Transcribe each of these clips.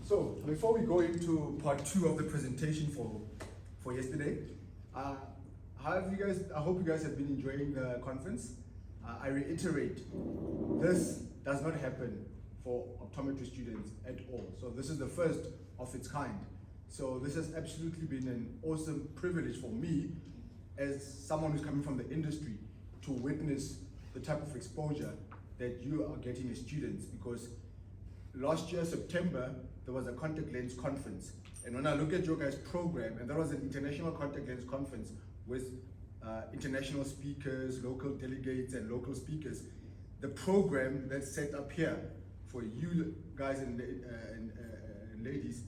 So before we go into part 2 of the presentation for yesterday, how have you guys? I hope you guys have been enjoying the conference. I reiterate, this does not happen for optometry students at all. So this is the first of its kind. So this has absolutely been an awesome privilege for me as someone who's coming from the industry to witness the type of exposure that you are getting as students, because last year, September, there was a contact lens conference. And when I look at your guys' program, and there was an international contact lens conference with international speakers, local delegates, and local speakers, the program that's set up here for you guys and ladies,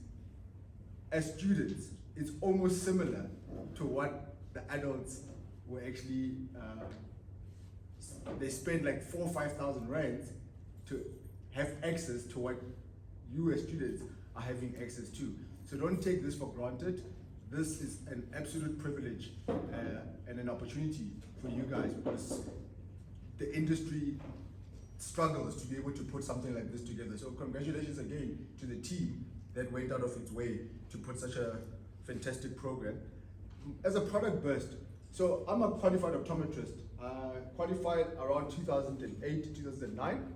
as students, it's almost similar to what the adults were actually, they spend like 4,000 or 5,000 rands to have access to what you as students are having access to. So don't take this for granted. This is an absolute privilege and an opportunity for you guys, because the industry struggles to be able to put something like this together. So congratulations again to the team that went out of its way to put such a fantastic program. As a product burst, so I'm a qualified optometrist, qualified around 2008, 2009.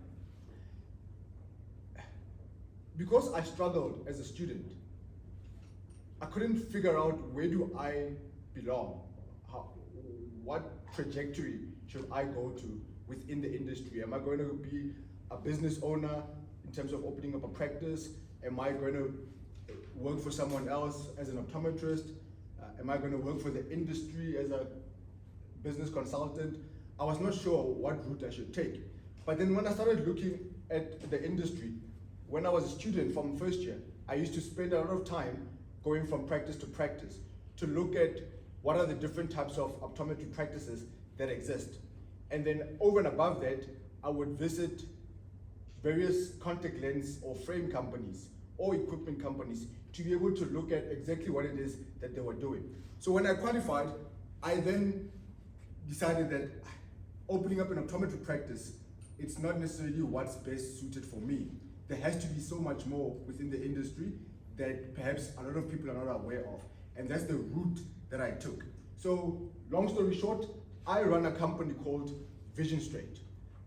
Because I struggled as a student, I couldn't figure out where do I belong, what trajectory should I go to within the industry. Am I going to be a business owner in terms of opening up a practice? Am I going to work for someone else as an optometrist? Am I going to work for the industry as a business consultant? I was not sure what route I should take. But then when I started looking at the industry, when I was a student from first year, I used to spend a lot of time going from practice to practice to look at what are the different types of optometry practices that exist. And then over and above that, I would visit various contact lens or frame companies or equipment companies to be able to look at exactly what it is that they were doing. So when I qualified, I then decided that opening up an optometry practice, it's not necessarily what's best suited for me. There has to be so much more within the industry that perhaps a lot of people are not aware of. And that's the route that I took. So long story short, I run a company called Vision Straight.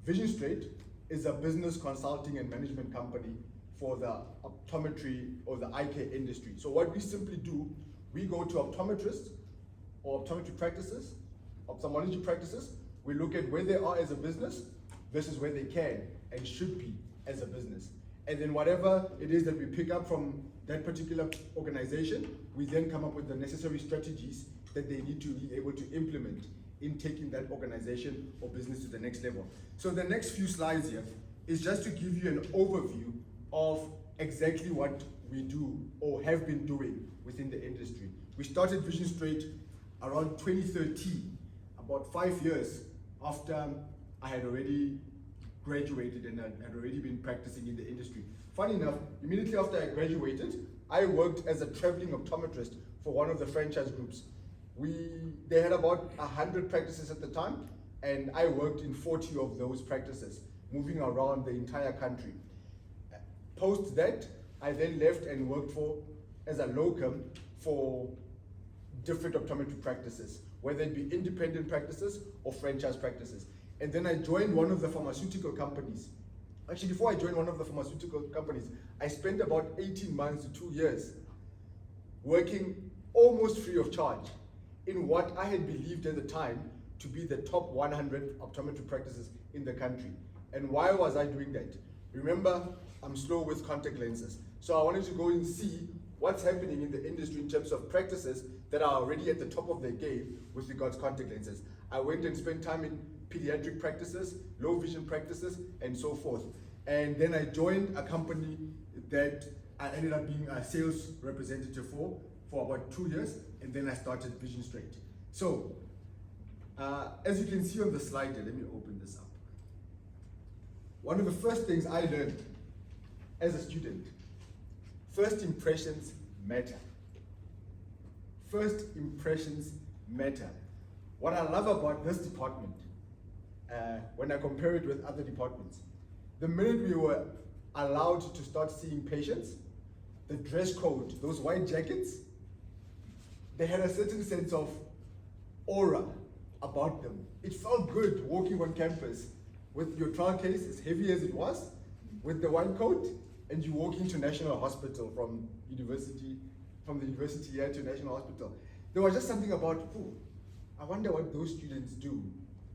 Vision Straight is a business consulting and management company for the optometry or the eye care industry. So what we simply do, we go to optometrists or optometry practices, ophthalmology practices. We look at where they are as a business versus where they can and should be as a business. And then whatever it is that we pick up from that particular organization, we then come up with the necessary strategies that they need to be able to implement in taking that organization or business to the next level. So the next few slides here is just to give you an overview of exactly what we do or have been doing within the industry. We started Vision Straight around 2013, about 5 years after I had already graduated and had already been practicing in the industry. Funny enough, immediately after I graduated, I worked as a traveling optometrist for one of the franchise groups. They had about 100 practices at the time, and I worked in 40 of those practices, moving around the entire country. Post that, I then left and worked as a locum for different optometry practices, whether it be independent practices or franchise practices. And then I joined one of the pharmaceutical companies. Actually, before I joined one of the pharmaceutical companies, I spent about 18 months to 2 years working almost free of charge in what I had believed at the time to be the top 100 optometry practices in the country. And why was I doing that? Remember, I'm slow with contact lenses. So I wanted to go and see what's happening in the industry in terms of practices that are already at the top of their game with regards to contact lenses. I went and spent time in pediatric practices, low vision practices, and so forth. And then I joined a company that I ended up being a sales representative for about 2 years, and then I started Vision Straight. So, as you can see on the slide here, let me open this up. One of the first things I learned as a student, first impressions matter. First impressions matter. What I love about this department, when I compare it with other departments, the minute we were allowed to start seeing patients, the dress code, those white jackets, they had a certain sense of aura about them. It felt good walking on campus with your trial case, as heavy as it was, with the white coat, and you walk into National Hospital from the university here to National Hospital. There was just something about, oh, I wonder what those students do.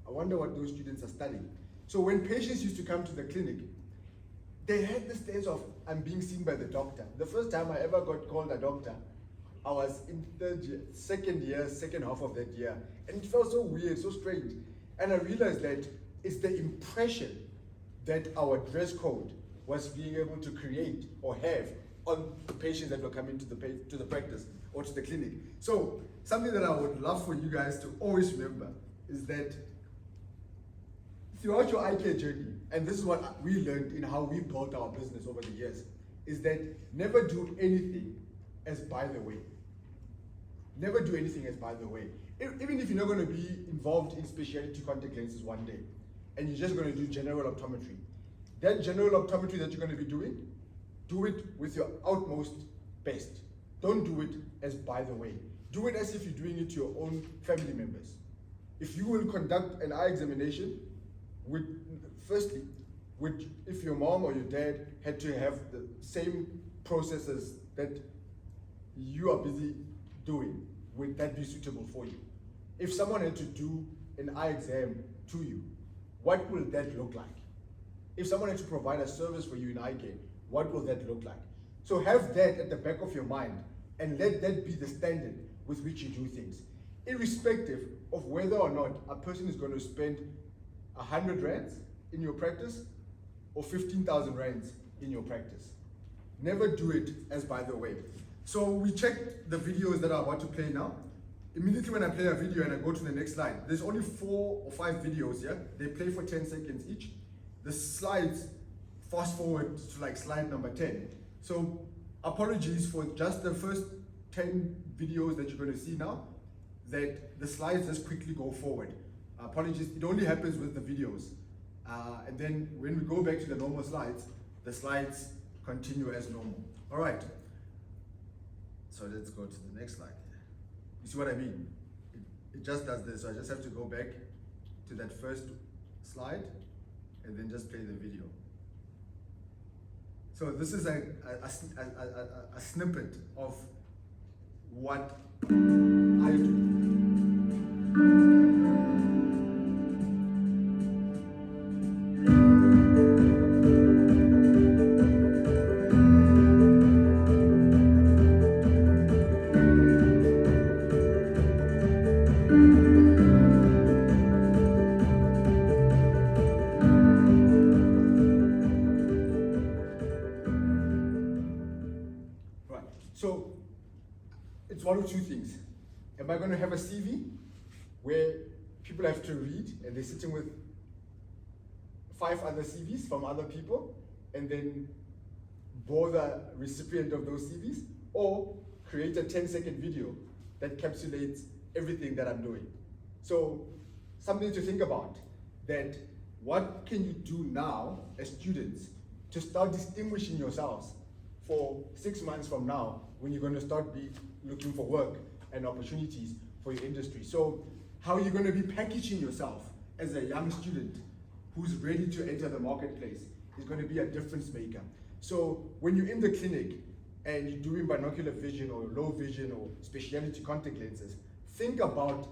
I wonder what those students are studying. So when patients used to come to the clinic, they had this sense of, I'm being seen by the doctor. The first time I ever got called a doctor, I was in second half of that year. And it felt so weird, so strange. And I realized that it's the impression that our dress code was being able to create or have on the patients that were coming to the practice or to the clinic. So something that I would love for you guys to always remember is that throughout your eye care journey, and this is what we learned in how we built our business over the years, is that never do anything as by the way. Never do anything as by the way. Even if you're not going to be involved in specialty contact lenses one day, and you're just going to do general optometry, that general optometry that you're going to be doing, do it with your utmost best. Don't do it as by the way. Do it as if you're doing it to your own family members. If you will conduct an eye examination, if your mom or your dad had to have the same processes that you are busy doing, would that be suitable for you? If someone had to do an eye exam to you, what will that look like? If someone had to provide a service for you in eye care, what will that look like? So have that at the back of your mind and let that be the standard with which you do things. Irrespective of whether or not a person is going to spend 100 rands in your practice or 15,000 rands in your practice. Never do it as by the way. So we checked the videos that are about to play now. Immediately when I play a video and I go to the next slide, there's only 4 or 5 videos here. They play for 10 seconds each. The slides fast forward to like slide number 10. So apologies for just the first 10 videos that you're going to see now, that the slides just quickly go forward. Apologies, it only happens with the videos. And then when we go back to the normal slides, the slides continue as normal. All right. So let's go to the next slide. You see what I mean? It just does this. So I just have to go back to that first slide and then just play the video. So this is a snippet of what I do. So it's one of two things. Am I going to have a CV where people have to read and they're sitting with 5 other CVs from other people and then bore the recipient of those CVs, or create a 10-second video that encapsulates everything that I'm doing? So something to think about, that what can you do now as students to start distinguishing yourselves for 6 months from now, when you're going to start looking for work and opportunities for your industry. So how are you going to be packaging yourself as a young student who's ready to enter the marketplace is going to be a difference maker. So when you're in the clinic and you're doing binocular vision or low vision or specialty contact lenses, think about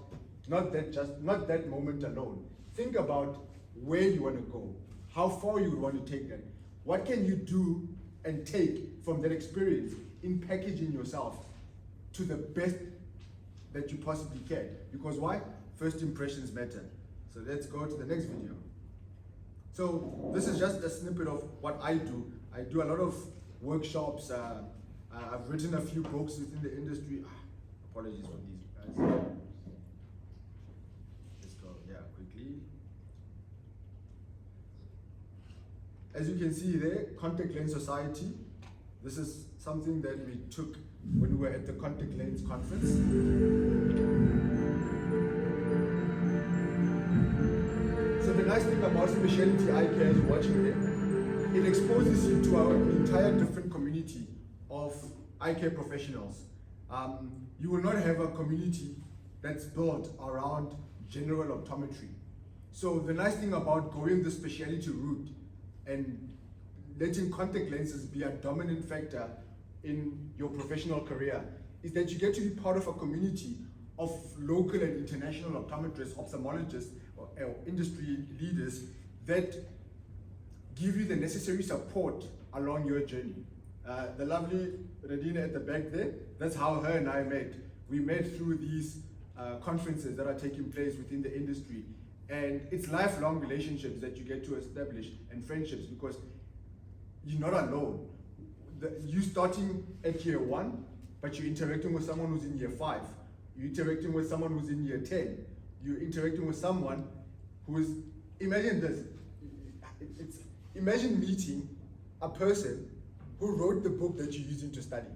not that moment alone. Think about where you want to go, how far you would want to take that. What can you do and take from that experience in packaging yourself to the best that you possibly can? Because why? First impressions matter. So let's go to the next video. So this is just a snippet of what I do. I do a lot of workshops. I've written a few books within the industry. Apologies for these guys. Let's go, quickly. As you can see there, Contact Lens Society. This is something that we took when we were at the Contact Lens Conference. So the nice thing about specialty eye care, as you're watching there, it exposes you to our entire different community of eye care professionals. You will not have a community that's built around general optometry. So the nice thing about going the specialty route and letting contact lenses be a dominant factor in your professional career is that you get to be part of a community of local and international optometrists, ophthalmologists, or industry leaders that give you the necessary support along your journey. The lovely Radina at the back there, that's how her and I met. We met through these conferences that are taking place within the industry. And it's lifelong relationships that you get to establish and friendships, because you're not alone. You starting at year 1, but you're interacting with someone who's in year 5. You're interacting with someone who's in year 10. You're interacting with someone who's, imagine this, imagine meeting a person who wrote the book that you're using to study.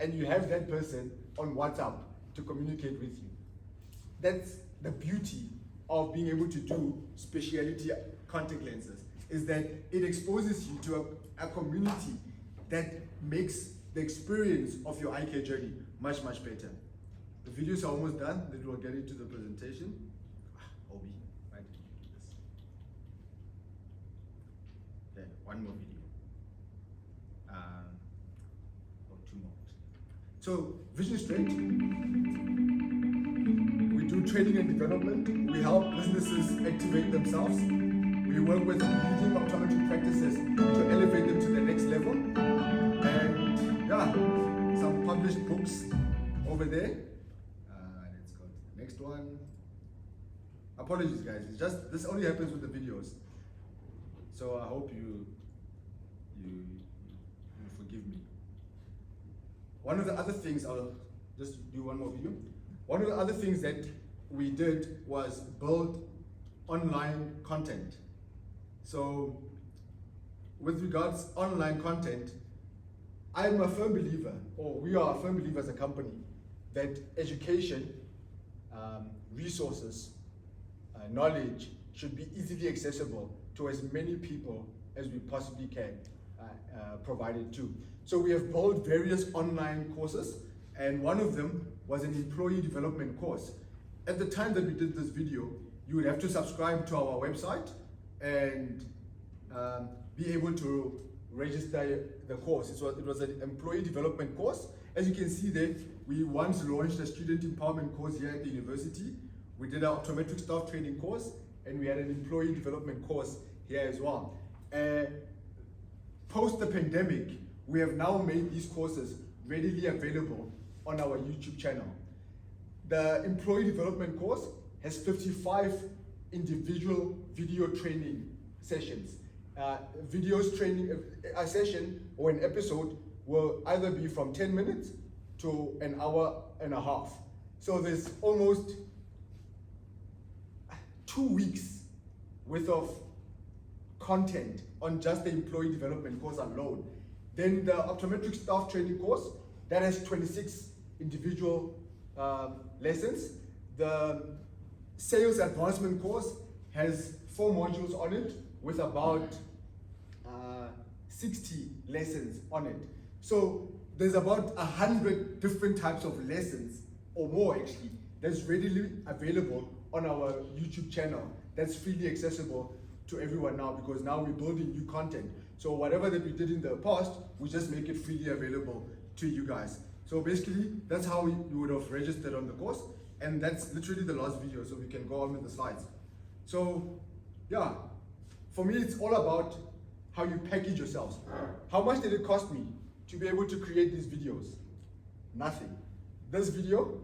And you have that person on WhatsApp to communicate with you. That's the beauty of being able to do specialty contact lenses, is that it exposes you to a community that makes the experience of your eye care journey much, much better. The videos are almost done, then we'll get into the presentation. Obi, right? Okay, one more video. Or 2 more. So, Vision Straight. We do training and development. We help businesses activate themselves. We work with leading optometry practices to elevate them to the next level. And yeah, some published books over there. Let's go to the next one. Apologies guys, it's just, this only happens with the videos. So I hope you forgive me. One of the other things, I'll just do one more video. One of the other things that we did was build online content. So with regards online content, I'm a firm believer, or we are a firm believer as a company, that education, resources, knowledge should be easily accessible to as many people as we possibly can provide it to. So we have built various online courses, and one of them was an employee development course. At the time that we did this video, you would have to subscribe to our website and be able to register the course. It was an employee development course. As you can see there, we once launched a student empowerment course here at the university. We did our optometric staff training course, and we had an employee development course here as well. Post the pandemic, we have now made these courses readily available on our YouTube channel. The employee development course has 55 individual video training sessions. Videos training, a session or an episode will either be from 10 minutes to an hour and a half. So there's almost 2 weeks worth of content on just the employee development course alone. Then the optometric staff training course, that has 26 individual lessons. The sales advancement course has 4 modules on it with about 60 lessons on it. So there's about 100 different types of lessons, or more actually, that's readily available on our YouTube channel. That's freely accessible to everyone now, because now we're building new content. So whatever that we did in the past, we just make it freely available to you guys. So basically, that's how you would have registered on the course, and that's literally the last video, so we can go on with the slides. So yeah, for me, it's all about how you package yourselves. How much did it cost me to be able to create these videos? Nothing. This video,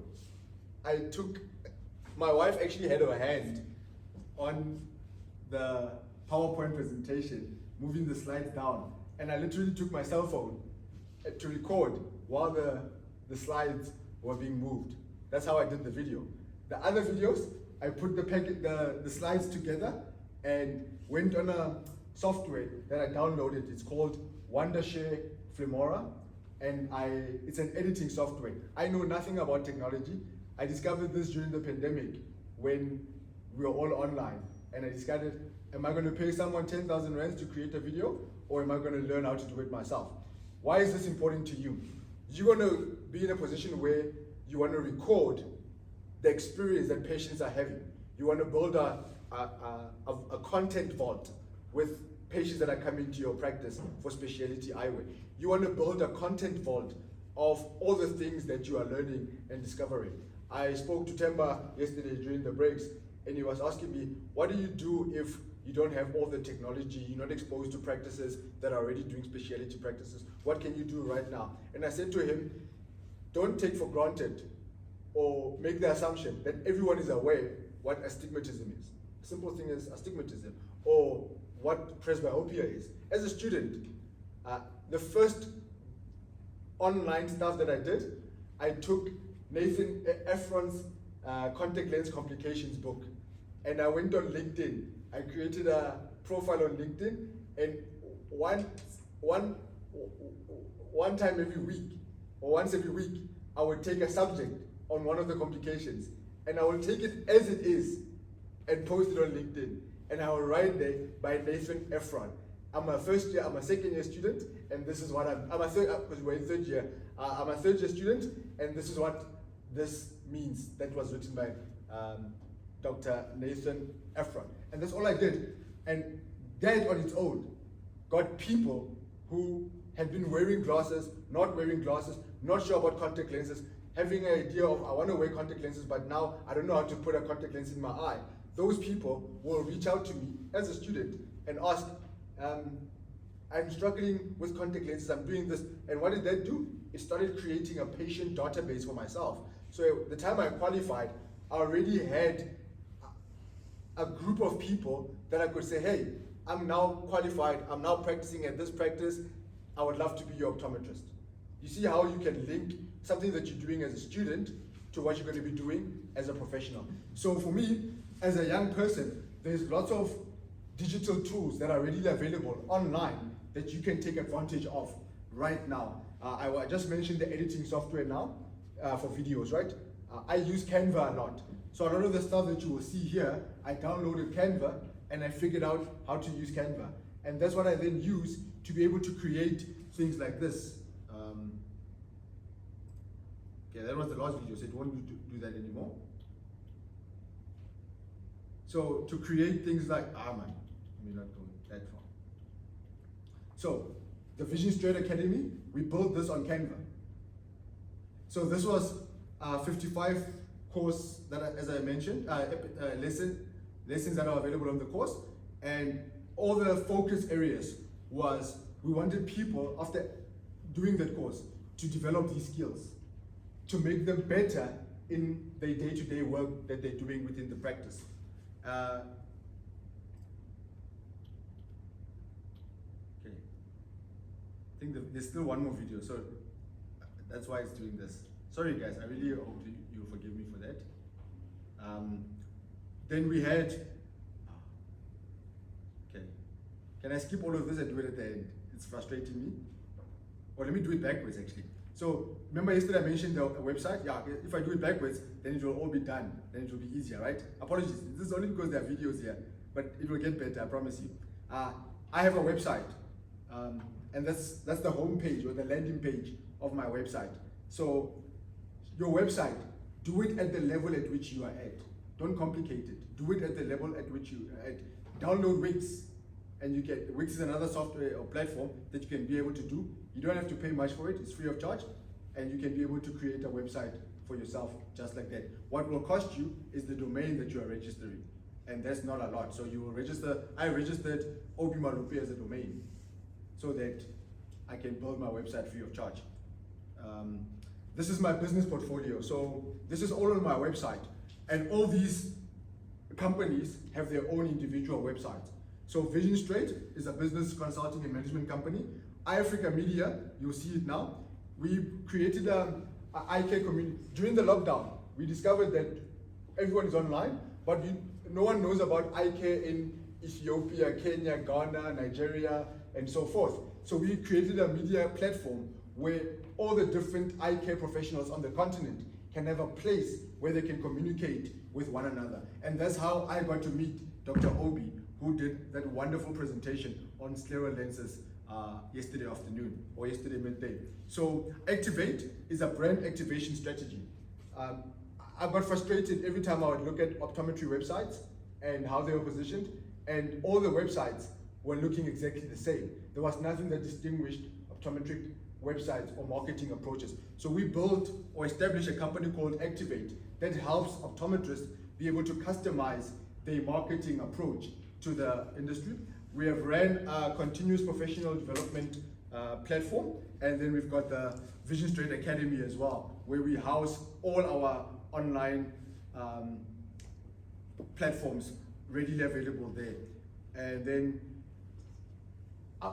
my wife actually had her hand on the PowerPoint presentation, moving the slides down, and I literally took my cell phone to record while the slides were being moved. That's how I did the video. The other videos, I put the slides together and went on a software that I downloaded. It's called Wondershare Filmora, and it's an editing software. I know nothing about technology. I discovered this during the pandemic when we were all online, and I decided, am I going to pay someone 10,000 rands to create a video, or am I going to learn how to do it myself? Why is this important to you? You want to be in a position where you want to record the experience that patients are having. You want to build a content vault with patients that are coming to your practice for specialty eyewear. You want to build a content vault of all the things that you are learning and discovering. I spoke to Temba yesterday during the breaks, and he was asking me, what do you do if you don't have all the technology, you're not exposed to practices that are already doing specialty practices? What can you do right now? And I said to him, don't take for granted or make the assumption that everyone is aware what astigmatism is. A simple thing is astigmatism, or what presbyopia is. As a student, the first online stuff that I did, I took Nathan Ephron's contact lens complications book, and I went on LinkedIn. I created a profile on LinkedIn, and one time every week, or once every week, I would take a subject on one of the complications, and I will take it as it is and post it on LinkedIn. And I will write there by Nathan Ephron. I'm a second year student, and this is what I'm a third, because we're in third year. I'm a third year student, and this is what this means. That was written by Dr. Nathan Ephron. And that's all I did. And that on its own got people who had been wearing glasses, not wearing glasses, not sure about contact lenses, having an idea of, I want to wear contact lenses, but now I don't know how to put a contact lens in my eye. Those people will reach out to me as a student and ask, I'm struggling with contact lenses, I'm doing this. And what did that do? It started creating a patient database for myself. So the time I qualified, I already had a group of people that I could say, hey, I'm now qualified, I'm now practicing at this practice, I would love to be your optometrist. You see how you can link something that you're doing as a student to what you're going to be doing as a professional. So for me, as a young person, there's lots of digital tools that are readily available online that you can take advantage of right now. I just mentioned the editing software now for videos, right? I use Canva a lot. So a lot of the stuff that you will see here, I downloaded Canva and I figured out how to use Canva. And that's what I then use to be able to create things like this. Okay, that was the last video, so it won't do that anymore. So to create things like, let me not go that far. So the Vision Straight Academy, we built this on Canva. So this was 55 course that, as I mentioned, lessons that are available on the course, and all the focus areas was we wanted people after doing that course to develop these skills, to make them better in their day-to-day work that they're doing within the practice. Okay. I think there's still one more video, so that's why it's doing this. Sorry guys, I really hope you'll forgive me for that. Then we had, okay, can I skip all of this and do it at the end? It's frustrating me. Or let me do it backwards actually. So remember yesterday I mentioned the website? Yeah, if I do it backwards, then it will all be done. Then it will be easier, right? Apologies, this is only because there are videos here, but it will get better, I promise you. I have a website, and that's the home page or the landing page of my website. So your website, do it at the level at which you are at. Don't complicate it. Do it at the level at which you are at. Download Wix, and you get, Wix is another software or platform that you can be able to do. You don't have to pay much for it, it's free of charge, and you can be able to create a website for yourself just like that. What will cost you is the domain that you are registering, and that's not a lot. So you will register, I registered Obi Malupe as a domain so that I can build my website free of charge. This is my business portfolio. So this is all on my website, and all these companies have their own individual websites. So Vision Straight is a business consulting and management company. iAfrica Media, you'll see it now. We created an eye care community. During the lockdown, we discovered that everyone is online, but no one knows about eye care in Ethiopia, Kenya, Ghana, Nigeria, and so forth. So we created a media platform where all the different eye care professionals on the continent can have a place where they can communicate with one another. And that's how I got to meet Dr. Obi, who did that wonderful presentation on scleral lenses yesterday afternoon or yesterday midday. So Activate is a brand activation strategy. I got frustrated every time I would look at optometry websites and how they were positioned, and all the websites were looking exactly the same. There was nothing that distinguished optometric websites or marketing approaches. So we built or established a company called Activate that helps optometrists be able to customize their marketing approach to the industry. We have ran a continuous professional development platform, and then we've got the Vision Straight Academy as well, where we house all our online platforms readily available there. And then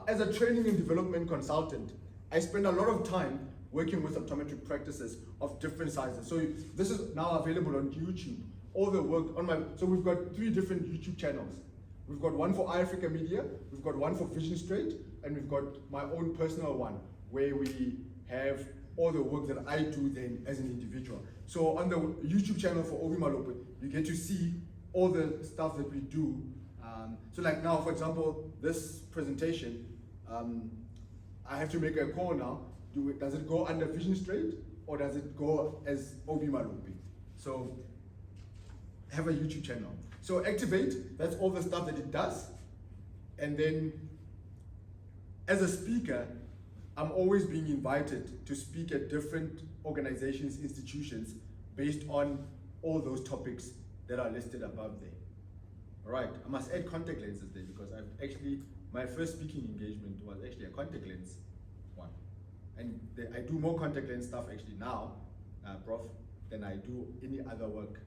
as a training and development consultant, I spend a lot of time working with optometric practices of different sizes. So this is now available on YouTube. All the work on so we've got 3 different YouTube channels. We've got one for iAfrica Media, we've got one for Vision Straight, and we've got my own personal one where we have all the work that I do then as an individual. So on the YouTube channel for Obi Malope, you get to see all the stuff that we do. So like now, for example, this presentation, I have to make a call now. Does it go under Vision Straight or does it go as Obi Malope? So have a YouTube channel. So Activate, that's all the stuff that it does. And then as a speaker, I'm always being invited to speak at different organizations, institutions, based on all those topics that are listed above there. All right, I must add contact lenses there because my first speaking engagement was actually a contact lens one. And I do more contact lens stuff actually now, Prof, than I do any other work.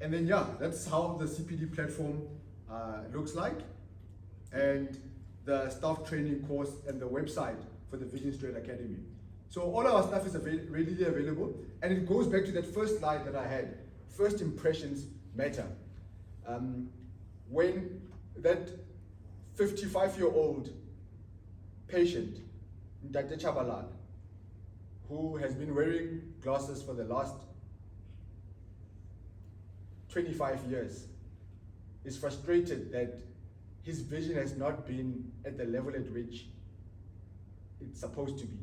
And then yeah, that's how the CPD platform looks like. And the staff training course and the website for the Vision Straight Academy. So all our stuff is readily available, and it goes back to that first slide that I had. First impressions matter. When that 55-year-old patient, Dr. Chabalala, who has been wearing glasses for the last 25 years, is frustrated that his vision has not been at the level at which it's supposed to be.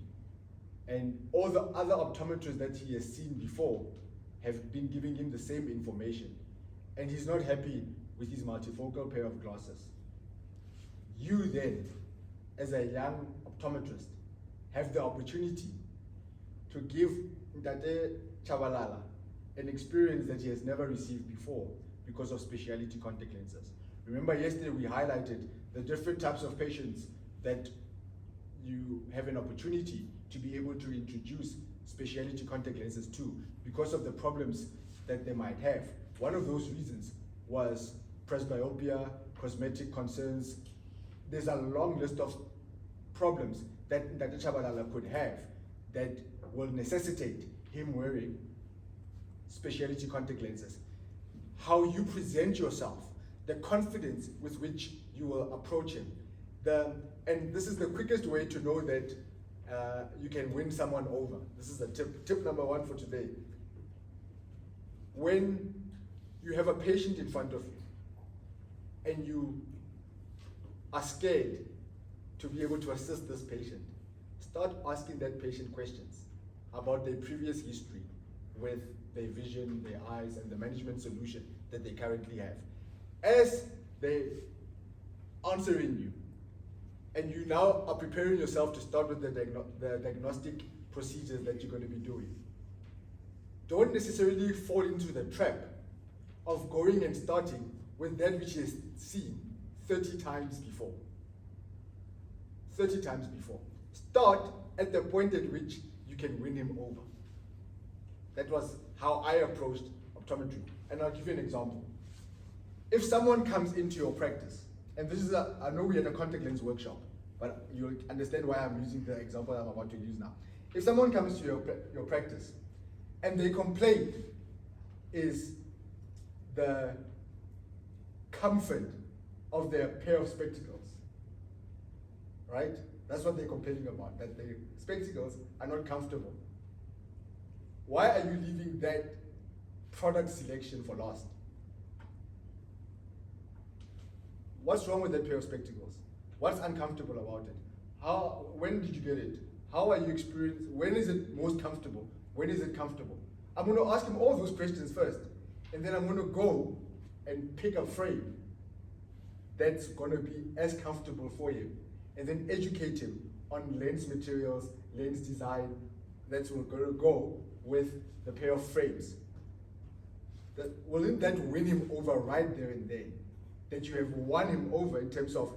And all the other optometrists that he has seen before have been giving him the same information. And he's not happy with his multifocal pair of glasses. You then, as a young optometrist, have the opportunity to give Ntate Chabalala an experience that he has never received before because of specialty contact lenses. Remember yesterday we highlighted the different types of patients that you have an opportunity to be able to introduce specialty contact lenses to because of the problems that they might have. One of those reasons was presbyopia, cosmetic concerns. There's a long list of problems that Dr. Chabalala could have that will necessitate him wearing specialty contact lenses. How you present yourself, the confidence with which you will approach him. And this is the quickest way to know that you can win someone over. This is a tip number 1 for today. When you have a patient in front of you and you are scared to be able to assist this patient, start asking that patient questions about their previous history with their vision, their eyes, and the management solution that they currently have. As they answering you, and you now are preparing yourself to start with the diagnostic procedures that you're going to be doing, don't necessarily fall into the trap of going and starting with that which is seen 30 times before. 30 times before. Start at the point at which you can win him over. That was how I approached optometry. And I'll give you an example. If someone comes into your practice, and this is I know we had a contact lens workshop, but you'll understand why I'm using the example I'm about to use now. If someone comes to your practice and their complaint is the comfort of their pair of spectacles, right? That's what they're complaining about, that their spectacles are not comfortable. Why are you leaving that product selection for last? What's wrong with that pair of spectacles? What's uncomfortable about it? When did you get it? How are you experiencing? When is it most comfortable? When is it comfortable? I'm going to ask him all those questions first, and then I'm going to go and pick a frame that's going to be as comfortable for him, and then educate him on lens materials, lens design. That's going to go with the pair of frames. Wouldn't that win him over right there and then? That you have won him over in terms of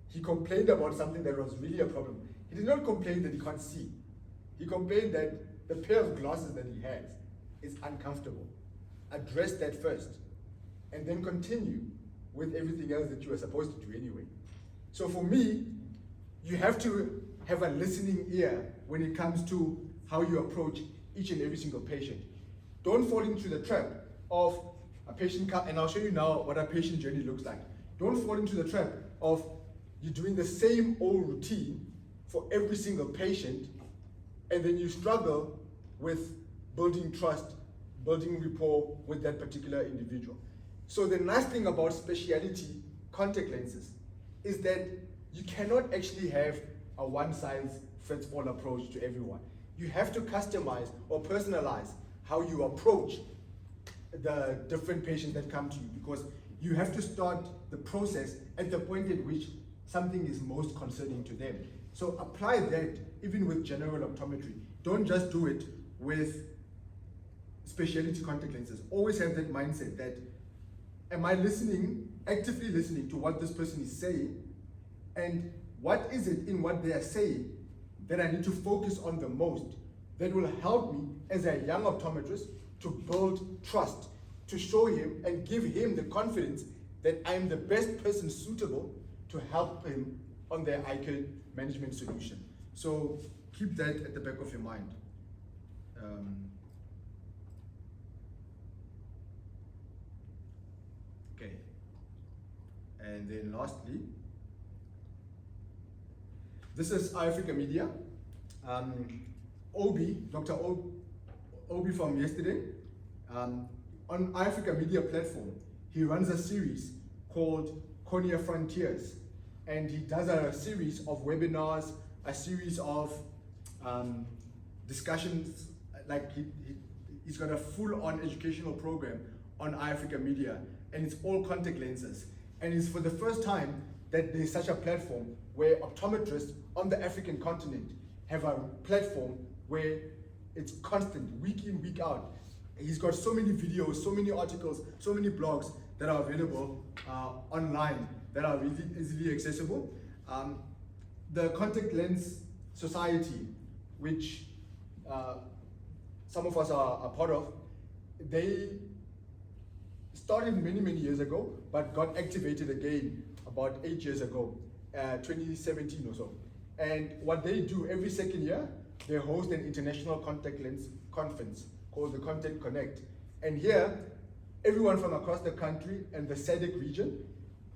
he complained about something that was really a problem. He did not complain that he can't see. He complained that the pair of glasses that he has is uncomfortable. Address that first, and then continue with everything else that you are supposed to do anyway. So for me, you have to have a listening ear when it comes to how you approach each and every single patient. Don't fall into the trap of a patient, and I'll show you now what a patient journey looks like. Don't fall into the trap of you doing the same old routine for every single patient, and then you struggle with building trust, building rapport with that particular individual. So the nice thing about specialty contact lenses is that you cannot actually have a one-size-fits-all approach to everyone. You have to customize or personalize how you approach the different patients that come to you, because you have to start the process at the point at which something is most concerning to them. So apply that even with general optometry. Don't just do it with specialty contact lenses. Always have that mindset that, am I listening, actively listening to what this person is saying, and what is it in what they are saying that I need to focus on the most that will help me as a young optometrist to build trust, to show him and give him the confidence that I'm the best person suitable to help him on their eye care management solution. So keep that at the back of your mind. Okay. And then lastly, this is Africa Media. Obi, Dr. Obi from yesterday, on Africa Media platform, he runs a series called Cornea Frontiers, and he does a series of webinars, a series of discussions. Like he's got a full-on educational program on Africa Media, and it's all contact lenses. And it's for the first time that there's such a platform where optometrists on the African continent have a platform where it's constant, week in, week out. He's got so many videos, so many articles, so many blogs that are available online that are really easily accessible. The Contact Lens Society, which some of us are a part of, they started many, many years ago, but got activated again about 8 years ago, 2017 or so. And what they do every second year, they host an international contact lens conference called the Contact Connect. And here, everyone from across the country and the SADC region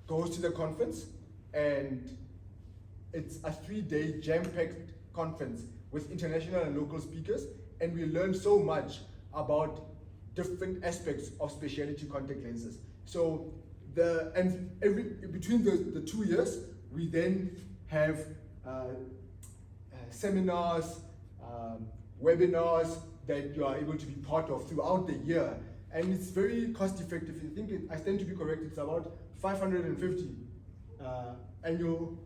goes to the conference, and it's a 3-day jam-packed conference with international and local speakers, and we learn so much about different aspects of specialty contact lenses. So between the 2 years, we then have seminars, webinars that you are able to be part of throughout the year, and it's very cost effective. I think I stand to be correct, it's about 550 annual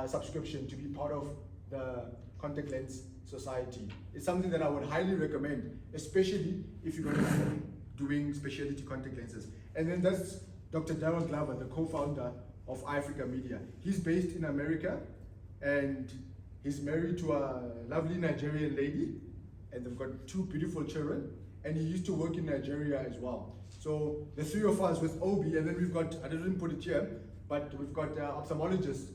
subscription to be part of the Contact Lens Society. It's something that I would highly recommend, especially if you're going to be doing specialty contact lenses. And then that's Dr. Darrell Glover, the co-founder of Africa Media. He's based in America, and he's married to a lovely Nigerian lady, and they've got 2 beautiful children, and he used to work in Nigeria as well. So the 3 of us with Obi, and then we've got, I didn't put it here, but we've got ophthalmologist.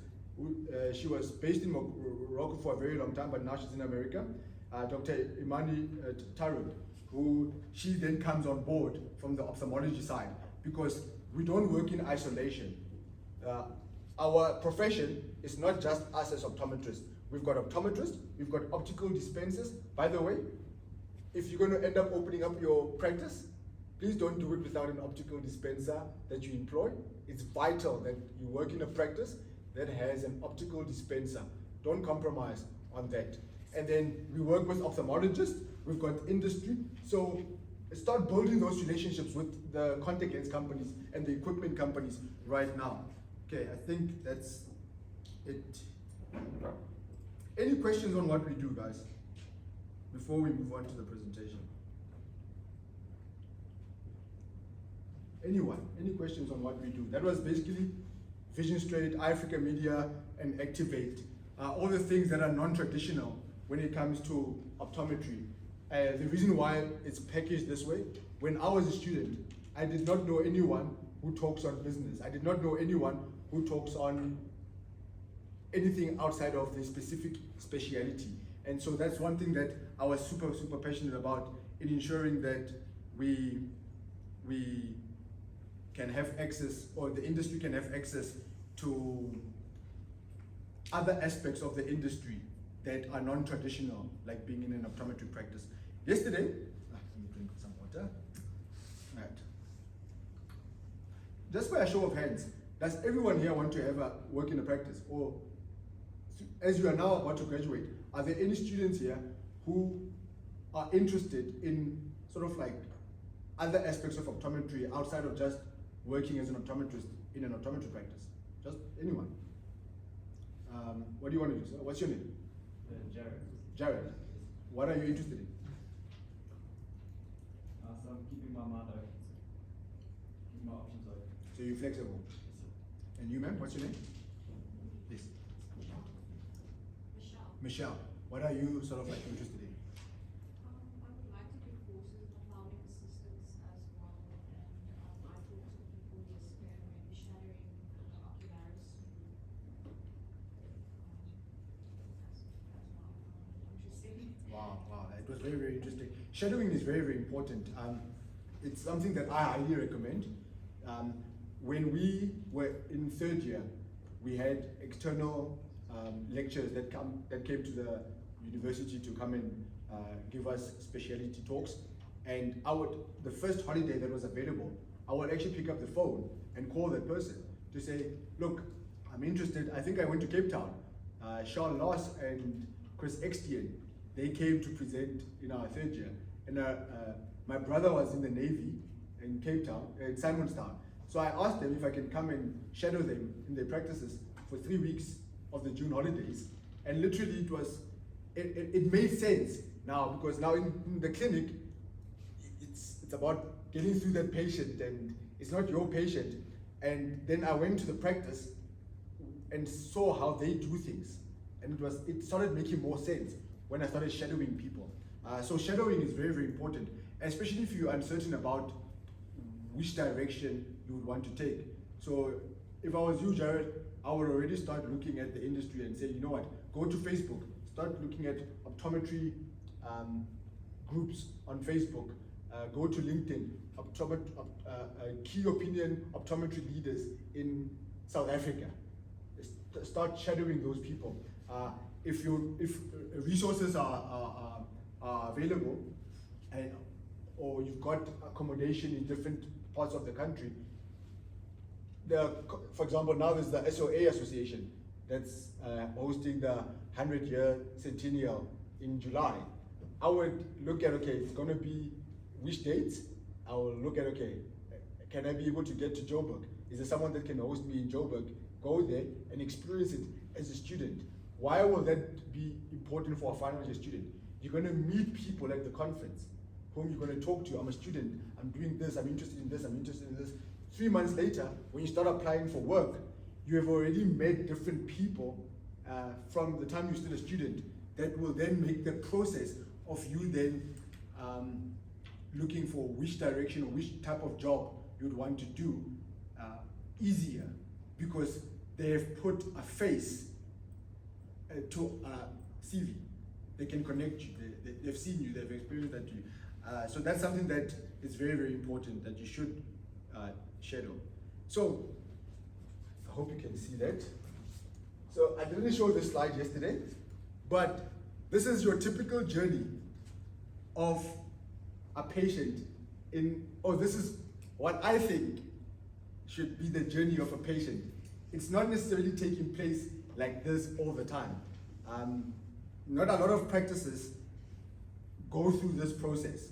She was based in Morocco for a very long time, but now she's in America. Dr. Imani Tarud, who she then comes on board from the ophthalmology side, because we don't work in isolation. Our profession is not just us as optometrists. We've got optometrists, we've got optical dispensers. By the way, if you're going to end up opening up your practice, Please don't do it without an optical dispenser that you employ. It's vital that you work in a practice that has an optical dispenser. Don't compromise on that. And then we work with ophthalmologists, we've got industry. So start building those relationships with the contact lens companies and the equipment companies right now. Okay, I think that's it. Any questions on what we do, guys, before we move on to the presentation? Anyone? Any questions on what we do? That was basically Vision Straight, Africa Media, and Activate. All the things that are non-traditional when it comes to optometry. The reason why it's packaged this way, when I was a student, I did not know anyone who talks on business. I did not know anyone who talks on anything outside of the specific speciality. And so that's one thing that I was super, super passionate about, in ensuring that we can have access, or the industry can have access to other aspects of the industry that are non-traditional, like being in an optometry practice. Yesterday, let me drink some water. All right. Just by a show of hands, does everyone here want to ever work in a practice? Or as you are now about to graduate, are there any students here who are interested in sort of like other aspects of optometry outside of just working as an optometrist in an optometry practice? Just anyone? What do you want to do, sir? What's your name? Jared. Jared. What are you interested in? So I'm keeping my mind open. Keeping my options open. So you're flexible. And you, ma'am, what's your name? Yes. Michelle. Michelle, what are you sort of like interested in? I would like to do courses in ophthalmic assistance as well, and I talked to people yesterday, maybe shadowing the ocularists who that's interesting. Wow, it was very, very interesting. Shadowing is very, very important. It's something that I highly recommend. When we were in third year, we had external lecturers that came to the university to come and give us speciality talks. And the first holiday that was available, I would actually pick up the phone and call that person to say, look, I'm interested. I think I went to Cape Town. Charles Loss and Chris Extian, they came to present in our third year. And my brother was in the Navy in Cape Town, in Simonstown. So I asked them if I can come and shadow them in their practices for 3 weeks of the June holidays. And literally it made sense now, because now in the clinic, it's about getting through that patient, and it's not your patient. And then I went to the practice and saw how they do things. And it started making more sense when I started shadowing people. So shadowing is very, very important, especially if you're uncertain about which direction you would want to take. So if I was you, Jared, I would already start looking at the industry and say, you know what, go to Facebook, start looking at optometry groups on Facebook, go to LinkedIn, key opinion optometry leaders in South Africa. Start shadowing those people. If resources are available, or you've got accommodation in different parts of the country, for example, now there's the SOA Association that's hosting the 100-year centennial in July. I would look at, okay, it's going to be which dates? I will look at, okay, can I be able to get to Joburg? Is there someone that can host me in Joburg? Go there and experience it as a student. Why will that be important for a final year student? You're going to meet people at the conference whom you're going to talk to. I'm a student, I'm doing this, I'm interested in this, I'm interested in this. 3 months later, when you start applying for work, you have already met different people from the time you're still a student that will then make the process of you then looking for which direction or which type of job you'd want to do easier, because they have put a face to a CV. They can connect you, they've seen you, they've experienced that you. So that's something that is very, very important that you should shadow. So I hope you can see that. So I didn't show this slide yesterday, but this is your typical journey of a patient this is what I think should be the journey of a patient. It's not necessarily taking place like this all the time. Not a lot of practices go through this process.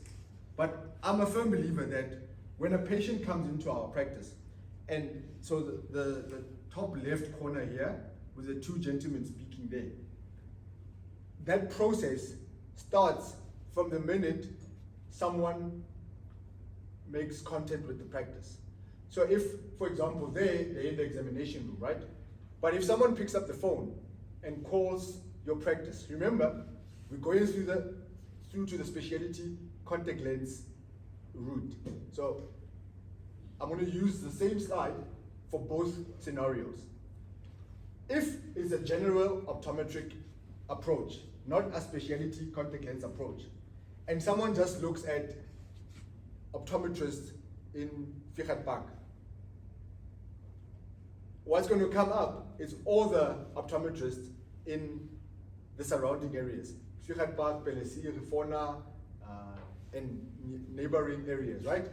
But I'm a firm believer that when a patient comes into our practice, and so the top left corner here, with the two gentlemen speaking there, that process starts from the minute someone makes contact with the practice. So if, for example, they're in the examination room, right? But if someone picks up the phone and calls your practice, remember, we're going through to the speciality contact lens route. So I'm going to use the same slide for both scenarios. If it's a general optometric approach, not a speciality contact lens approach, and someone just looks at optometrists in Figat Park, what's going to come up is all the optometrists in the surrounding areas. Figat Park, Pelesi, Rifona, and neighboring areas, right?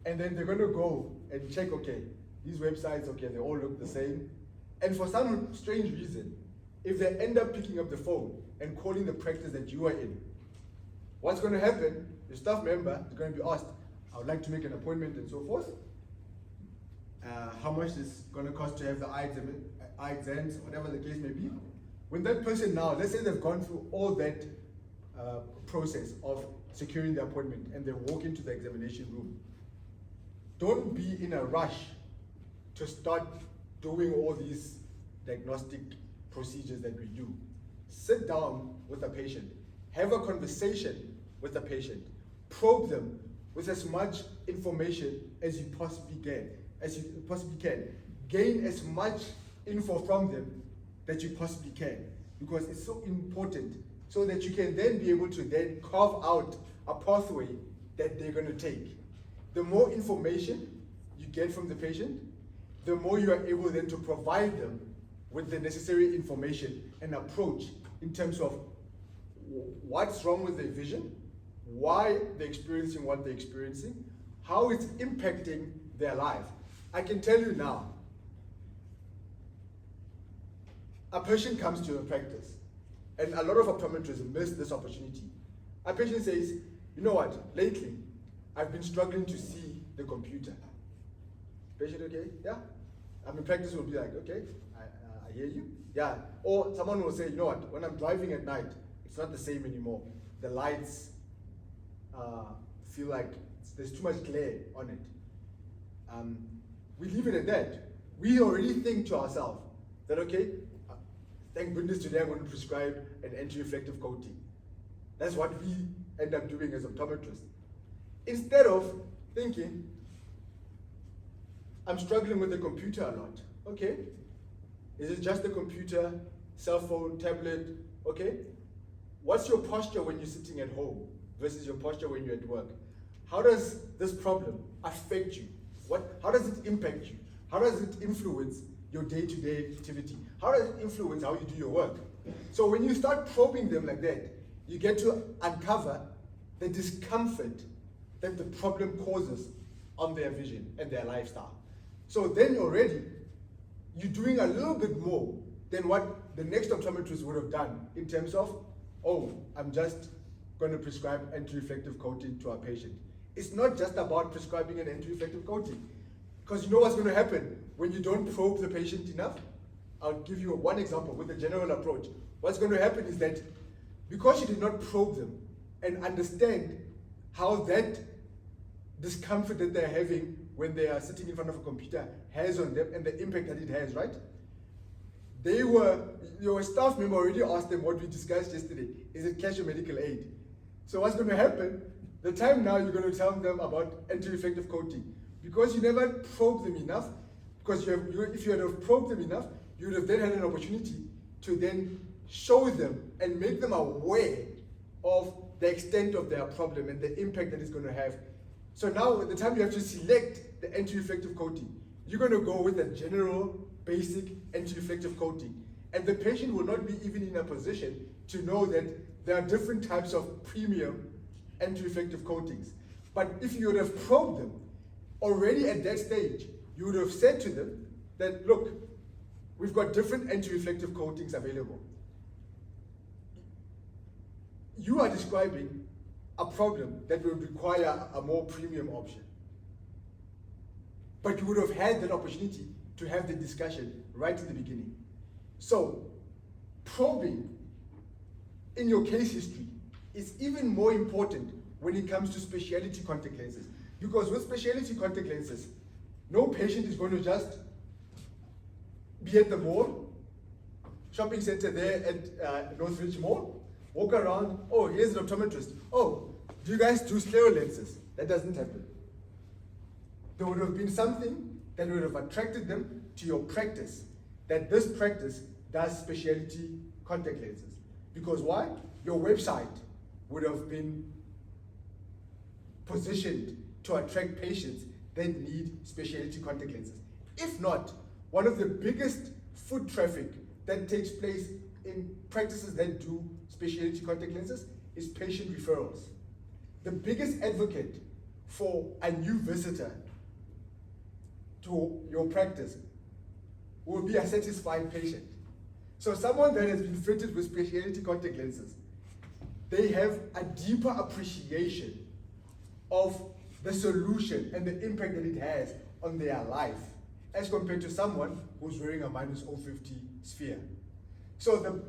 And then they're going to go and check, okay, these websites, okay, they all look the same. And for some strange reason, if they end up picking up the phone and calling the practice that you are in, what's going to happen? Your staff member is going to be asked, I would like to make an appointment and so forth. How much is going to cost to have the eye exams, whatever the case may be. When that person now, let's say they've gone through all that process of securing the appointment and they walk into the examination room, don't be in a rush to start doing all these diagnostic procedures that we do. Sit down with the patient, have a conversation with the patient, probe them with as much information as you possibly can, gain as much info from them that you possibly can, because it's so important, so that you can then be able to then carve out a pathway that they're going to take. The more information you get from the patient, the more you are able then to provide them with the necessary information and approach in terms of what's wrong with their vision, why they're experiencing what they're experiencing, how it's impacting their life. I can tell you now, a patient comes to a practice, and a lot of optometrists miss this opportunity. A patient says, you know what, lately, I've been struggling to see the computer. Patient, okay, yeah? I mean, practice will be like, okay, I hear you, yeah. Or someone will say, you know what, when I'm driving at night, it's not the same anymore. The lights feel like there's too much glare on it. We leave it at that. We already think to ourselves that, okay, thank goodness today I'm going to prescribe an anti-reflective coating. That's what we end up doing as optometrists. Instead of thinking, I'm struggling with the computer a lot. Okay, is it just the computer, cell phone, tablet? Okay, what's your posture when you're sitting at home versus your posture when you're at work? How does this problem affect you? How does it impact you? How does it influence your day-to-day activity? How does it influence how you do your work? So when you start probing them like that, you get to uncover the discomfort that the problem causes on their vision and their lifestyle. So then already, you're doing a little bit more than what the next optometrist would have done in terms of, oh, I'm just going to prescribe anti-reflective coating to our patient. It's not just about prescribing an anti-reflective coating, because you know what's going to happen when you don't probe the patient enough? I'll give you one example with the general approach. What's going to happen is that because you did not probe them and understand how that discomfort that they're having when they are sitting in front of a computer has on them and the impact that it has, right? Your staff member already asked them what we discussed yesterday. Is it cash or medical aid? So what's going to happen? The time now you're going to tell them about anti-reflective coating. Because you never probed them enough, because if you had have probed them enough, you would have then had an opportunity to then show them and make them aware of the extent of their problem and the impact that it's going to have. So now at the time you have to select the anti-reflective coating, you're going to go with a general, basic anti-reflective coating. And the patient will not be even in a position to know that there are different types of premium anti-reflective coatings. But if you would have probed them already at that stage, you would have said to them that, look, we've got different anti-reflective coatings available. You are describing a problem that would require a more premium option. But you would have had that opportunity to have the discussion right in the beginning. So, probing in your case history is even more important when it comes to specialty contact lenses. Because with specialty contact lenses, no patient is going to just be at the mall, shopping center there at Northridge Mall, walk around, oh, here's an optometrist. Oh, do you guys do scleral lenses? That doesn't happen. There would have been something that would have attracted them to your practice, that this practice does specialty contact lenses. Because why? Your website would have been positioned to attract patients that need specialty contact lenses. If not, one of the biggest foot traffic that takes place in practices that do specialty contact lenses is patient referrals. The biggest advocate for a new visitor to your practice will be a satisfied patient. So someone that has been fitted with specialty contact lenses, they have a deeper appreciation of the solution and the impact that it has on their life as compared to someone who's wearing a minus 050 sphere. So the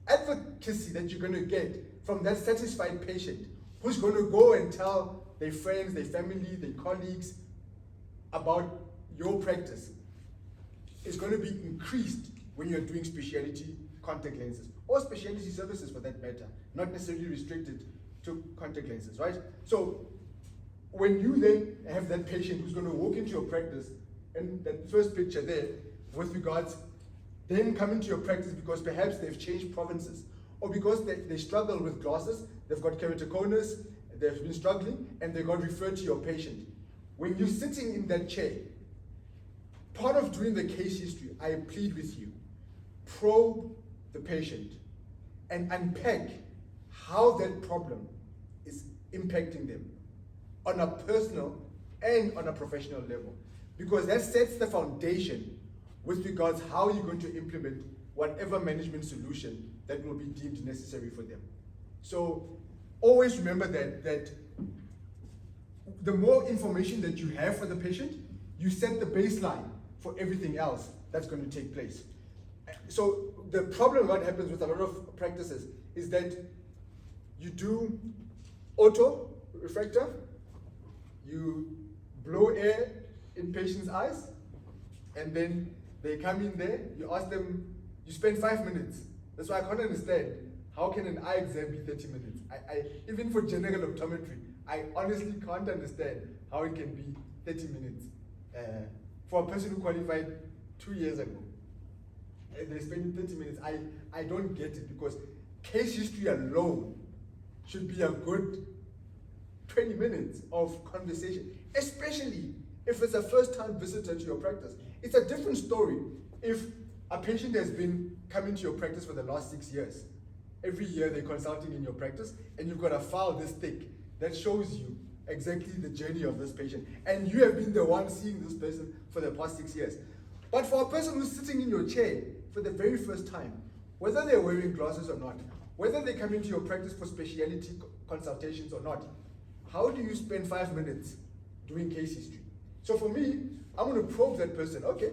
advocacy that you're going to get from that satisfied patient who's going to go and tell their friends, their family, their colleagues about your practice is going to be increased when you're doing specialty contact lenses or specialty services for that matter, not necessarily restricted to contact lenses, right? So when you then have that patient who's going to walk into your practice, and that first picture there with regards them coming to your practice because perhaps they've changed provinces or because they struggle with glasses, they've got keratoconus, they've been struggling, and they got referred to your patient. When you're sitting in that chair, part of doing the case history, I plead with you, probe the patient and unpack how that problem is impacting them on a personal and on a professional level. Because that sets the foundation with regards how you're going to implement whatever management solution that will be deemed necessary for them. So always remember that the more information that you have for the patient, you set the baseline for everything else that's going to take place. So the problem what happens with a lot of practices is that you do auto refractor, you blow air in patients' eyes, and then they come in there, you ask them, you spend 5 minutes. That's why I can't understand how can an eye exam be 30 minutes? Even for general optometry, I honestly can't understand how it can be 30 minutes for a person who qualified 2 years ago. And they're spending 30 minutes. I don't get it, because case history alone should be a good 20 minutes of conversation, especially if it's a first-time visitor to your practice. It's a different story if a patient has been coming to your practice for the last 6 years. Every year they're consulting in your practice, and you've got a file this thick that shows you exactly the journey of this patient. And you have been the one seeing this person for the past 6 years. But for a person who's sitting in your chair for the very first time, whether they're wearing glasses or not, whether they come into your practice for specialty consultations or not, how do you spend 5 minutes doing case history? So for me, I'm going to probe that person. Okay,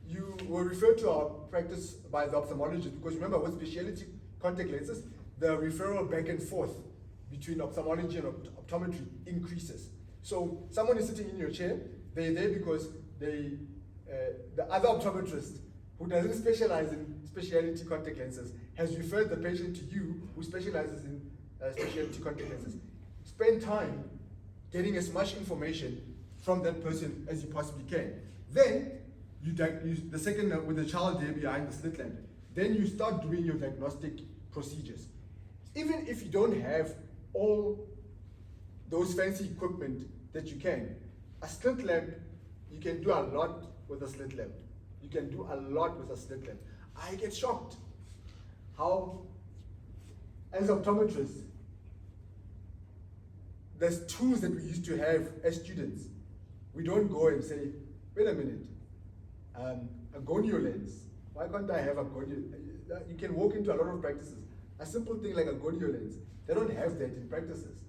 you were referred to our practice by the ophthalmologist, because remember, with specialty contact lenses, the referral back and forth between ophthalmology and optometry increases. So someone is sitting in your chair, they're there because the other optometrist who doesn't specialize in specialty contact lenses has referred the patient to you who specializes in specialty contact lenses. Spend time getting as much information from that person as you possibly can. Then you the second with the child there behind the slit lamp, then you start doing your diagnostic procedures. Even if you don't have all those fancy equipment that you can, a slit lamp, you can do a lot with a slit lamp. You can do a lot with a slit lamp. I get shocked how, as optometrists, there's tools that we used to have as students. We don't go and say, wait a minute, a gonio lens. Why can't I have a gonio? You can walk into a lot of practices. A simple thing like a gonio lens, they don't have that in practices.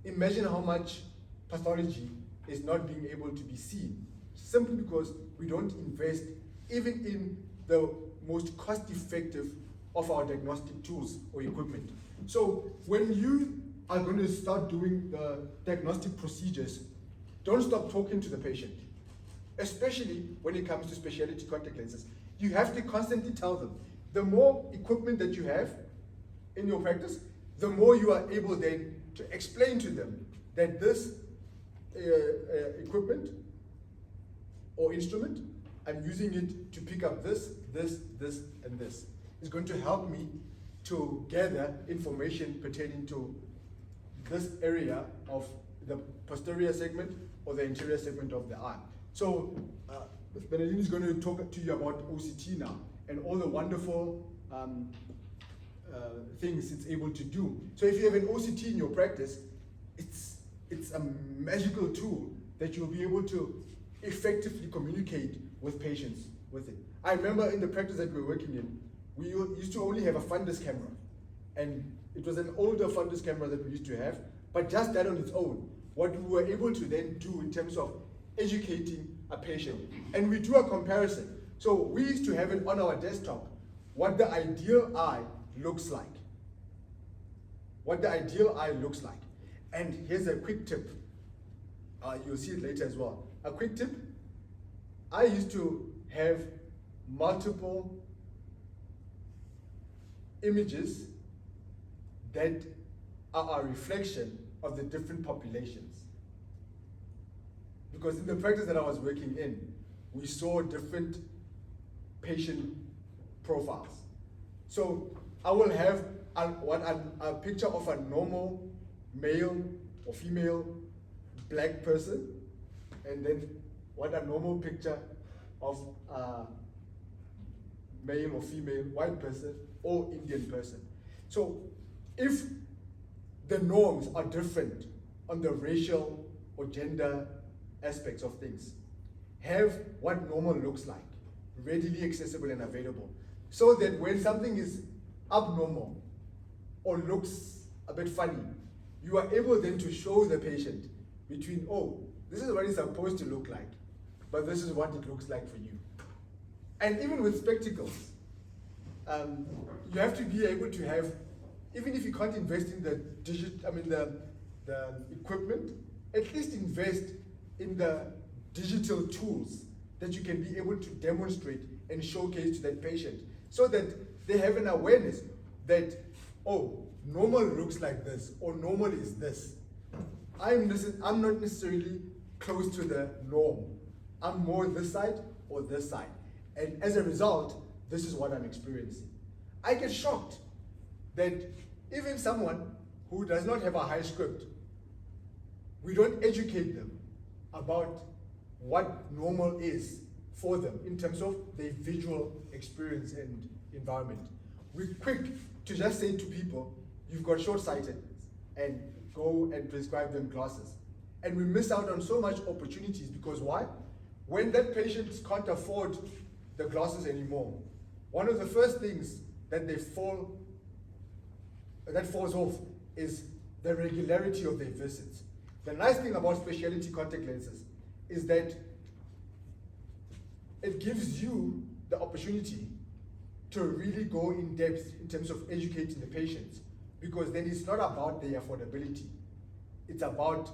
Imagine how much pathology is not being able to be seen simply because we don't invest even in the most cost-effective of our diagnostic tools or equipment. So when you are going to start doing the diagnostic procedures, don't stop talking to the patient, especially when it comes to specialty contact lenses. You have to constantly tell them. The more equipment that you have in your practice, the more you are able then to explain to them that this equipment or instrument, I'm using it to pick up this, and this. It's going to help me to gather information pertaining to this area of the posterior segment or the anterior segment of the eye. So Benedine is going to talk to you about OCT now and all the wonderful things it's able to do. So if you have an OCT in your practice, it's a magical tool that you'll be able to effectively communicate with patients with it. I remember in the practice that we were working in, we used to only have a fundus camera, and it was an older fundus camera that we used to have, but just that on its own, what we were able to then do in terms of educating a patient. And we do a comparison. So we used to have it on our desktop, what the ideal eye looks like. What the ideal eye looks like. And here's a quick tip. You'll see it later as well. A quick tip. I used to have multiple images that are a reflection of the different populations. Because in the practice that I was working in, we saw different patient profiles. So I will have a picture of a normal male or female black person, and then what a normal picture of a male or female white person or Indian person. So if the norms are different on the racial or gender aspects of things, have what normal looks like readily accessible and available, so that when something is abnormal or looks a bit funny, you are able then to show the patient between, oh, this is what it's supposed to look like, but this is what it looks like for you. And even with spectacles, you have to be able to have, even if you can't invest in the the equipment, at least invest in the digital tools that you can be able to demonstrate and showcase to that patient, so that they have an awareness that, oh, normal looks like this, or normal is this. I'm not necessarily close to the norm. I'm more this side or this side. And as a result, this is what I'm experiencing. I get shocked that even someone who does not have a high script, we don't educate them about what normal is for them in terms of their visual experience and environment. We're quick to just say to people, you've got short-sightedness, and go and prescribe them glasses. And we miss out on so much opportunities, because why? When that patient can't afford the glasses anymore, one of the first things that falls off is the regularity of their visits. The nice thing about specialty contact lenses is that it gives you the opportunity to really go in depth in terms of educating the patients, because then it's not about the affordability. It's about,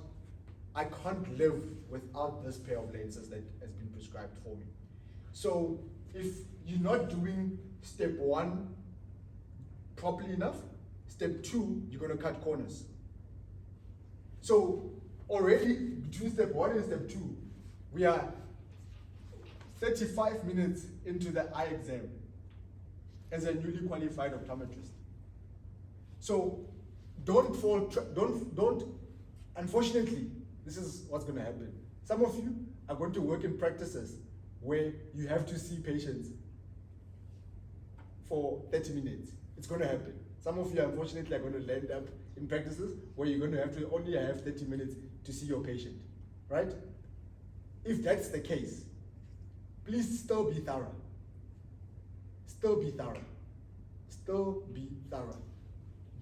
I can't live without this pair of lenses that has been prescribed for me. So if you're not doing step one properly enough, step two, you're going to cut corners. So already between step one and step two, we are 35 minutes into the eye exam as a newly qualified optometrist. So unfortunately, this is what's going to happen. Some of you are going to work in practices where you have to see patients for 30 minutes. It's going to happen. Some of you, unfortunately, are going to land up in practices where you're going to have to only have 30 minutes to see your patient, right? If that's the case, please still be thorough. Still be thorough. Still be thorough.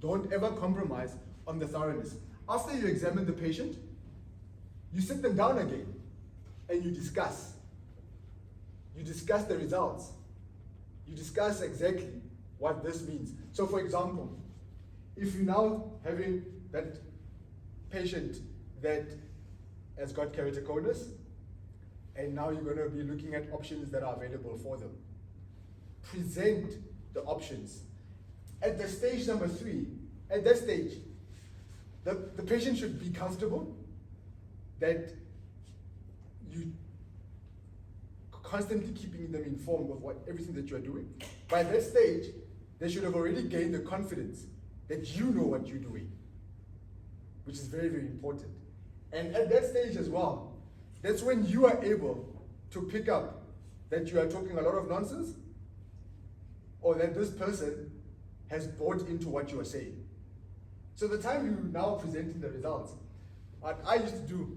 Don't ever compromise on the thoroughness. After you examine the patient, you sit them down again and you discuss. You discuss the results. You discuss exactly what this means. So for example, if you're now having that patient that has got keratoconus, and now you're going to be looking at options that are available for them. Present the options. At the stage number 3, at that stage, the patient should be comfortable that you constantly keeping them informed of everything that you're doing. By that stage, they should have already gained the confidence that you know what you're doing, which is very, very important. And at that stage as well, that's when you are able to pick up that you are talking a lot of nonsense, or that this person has bought into what you are saying. So the time you now presenting the results, what I used to do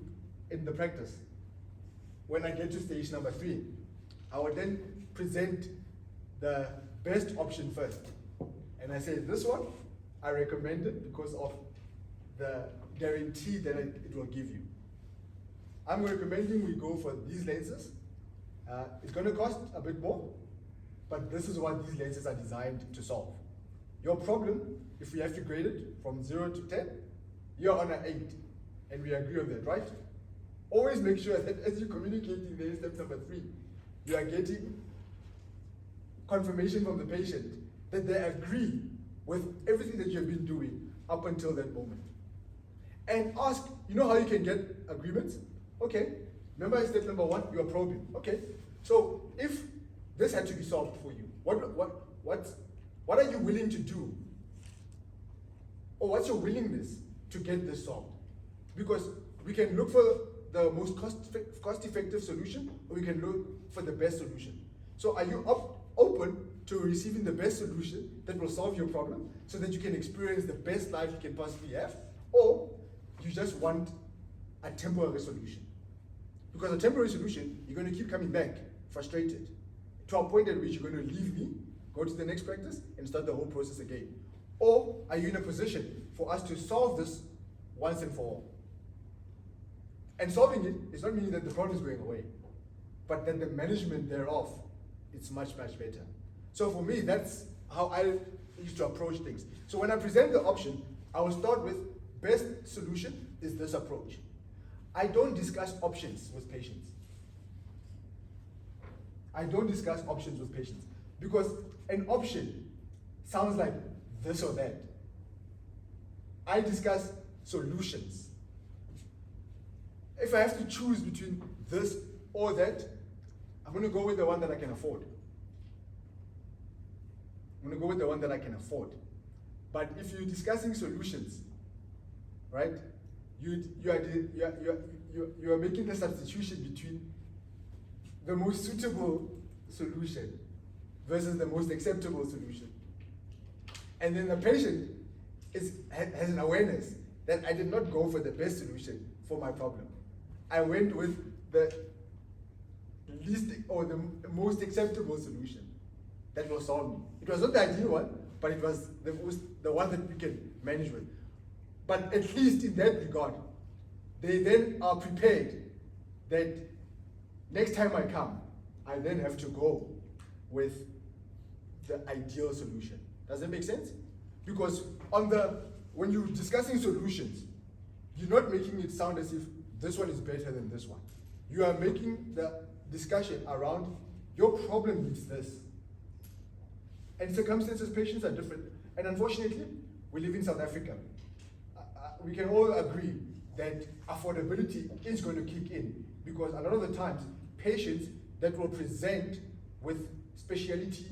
in the practice, when I get to stage number 3, I would then present the best option first. And I say, this one, I recommend it because of the guarantee that it will give you. I'm recommending we go for these lenses. It's going to cost a bit more, but this is what these lenses are designed to solve. Your problem, if we have to grade it from 0 to 10, you're on an 8, and we agree on that, right? Always make sure that as you're communicating there, step number 3, you are getting confirmation from the patient that they agree with everything that you've been doing up until that moment. And ask, you know how you can get agreements? Okay, remember step number 1, you are probing. Okay, so if this had to be solved for you, what are you willing to do? Or what's your willingness to get this solved? Because we can look for the most cost-effective solution, or we can look for the best solution. So are you open to receiving the best solution that will solve your problem so that you can experience the best life you can possibly have? Or you just want a temporary solution? Because a temporary solution, you're going to keep coming back frustrated to a point at which you're going to leave me, go to the next practice, and start the whole process again. Or are you in a position for us to solve this once and for all? And solving it is not meaning that the problem is going away, but that the management thereof is much, much better. So for me, that's how I used to approach things. So when I present the option, I will start with best solution is this approach. I don't discuss options with patients. I don't discuss options with patients because an option sounds like this or that. I discuss solutions. If I have to choose between this or that, I'm going to go with the one that I can afford. I'm going to go with the one that I can afford. But if you're discussing solutions, right, you are making the substitution between the most suitable solution versus the most acceptable solution. And then the patient has an awareness that I did not go for the best solution for my problem. I went with the least or the most acceptable solution that will solve me. It was not the ideal one, but it was the one that we can manage with. But at least in that regard, they then are prepared that next time I come, I then have to go with the ideal solution. Does that make sense? Because when you're discussing solutions, you're not making it sound as if this one is better than this one. You are making the discussion around your problem needs this. And circumstances, patients are different. And unfortunately, we live in South Africa. We can all agree that affordability is going to kick in because a lot of the times, patients that will present with speciality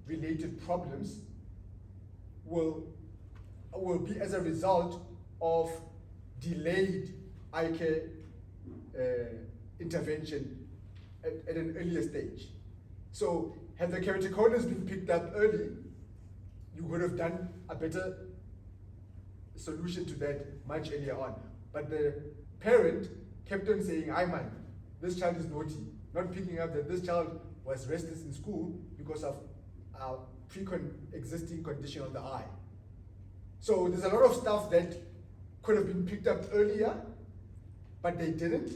related problems will be as a result of delayed eye care intervention at an earlier stage. So had the keratoconus been picked up early, you would have done a better solution to that much earlier on. But the parent kept on saying, "I man, this child is naughty," not picking up that this child was restless in school because of a pre-existing condition on the eye. So there's a lot of stuff that could have been picked up earlier, but they didn't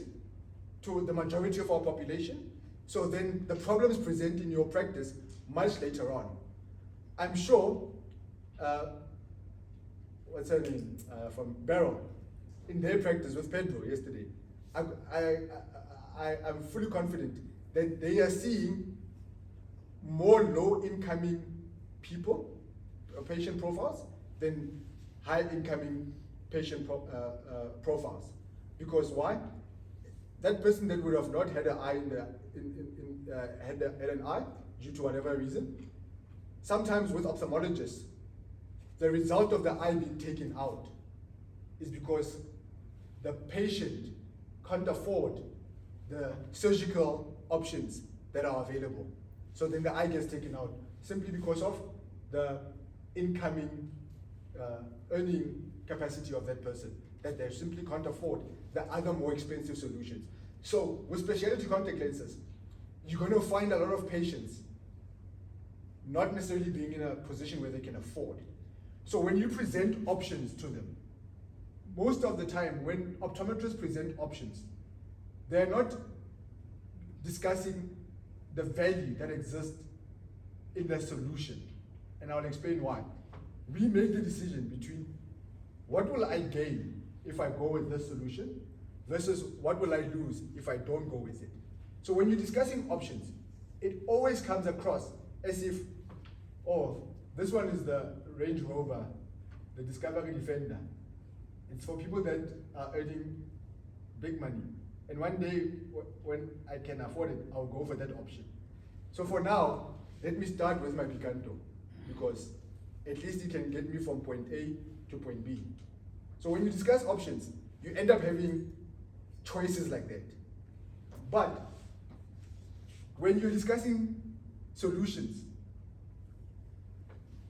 to the majority of our population. So then the problems present in your practice much later on. I'm sure, what's her name, from Barrow, in their practice with Pedro yesterday, I'm fully confident that they are seeing more low-incoming people, patient profiles, than high-incoming patient profiles. Because why? That person that would have not had an eye had an eye due to whatever reason. Sometimes with ophthalmologists, the result of the eye being taken out is because the patient can't afford the surgical options that are available. So then the eye gets taken out simply because of the incoming earning capacity of that person, that they simply can't afford the other more expensive solutions. So with specialty contact lenses, you're going to find a lot of patients not necessarily being in a position where they can afford. So when you present options to them, most of the time when optometrists present options, they're not discussing the value that exists in the solution. And I'll explain why. We make the decision between what will I gain if I go with this solution versus what will I lose if I don't go with it. So when you're discussing options, it always comes across as if, oh, this one is the Range Rover, the Discovery Defender. It's for people that are earning big money. And one day, when I can afford it, I'll go for that option. So for now, let me start with my Picanto, because at least it can get me from point A to point B. So when you discuss options, you end up having choices like that. But when you're discussing solutions,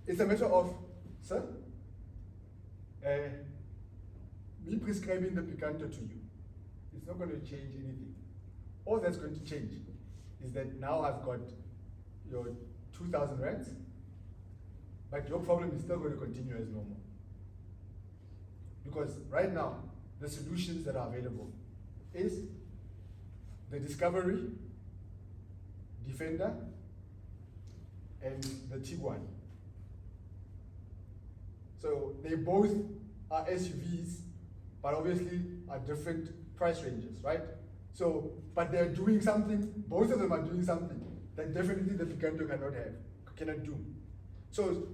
it's a matter of, sir, me prescribing the Picanto to you, it's not going to change anything. All that's going to change is that now I've got your 2,000 rands, but your problem is still going to continue as normal. Because right now, the solutions that are available is the Discovery, Defender, and the Tiguan. So they both are SUVs, but obviously are different price ranges, right? So, but they're doing something, both of them are doing something that definitely the Picanto cannot do. So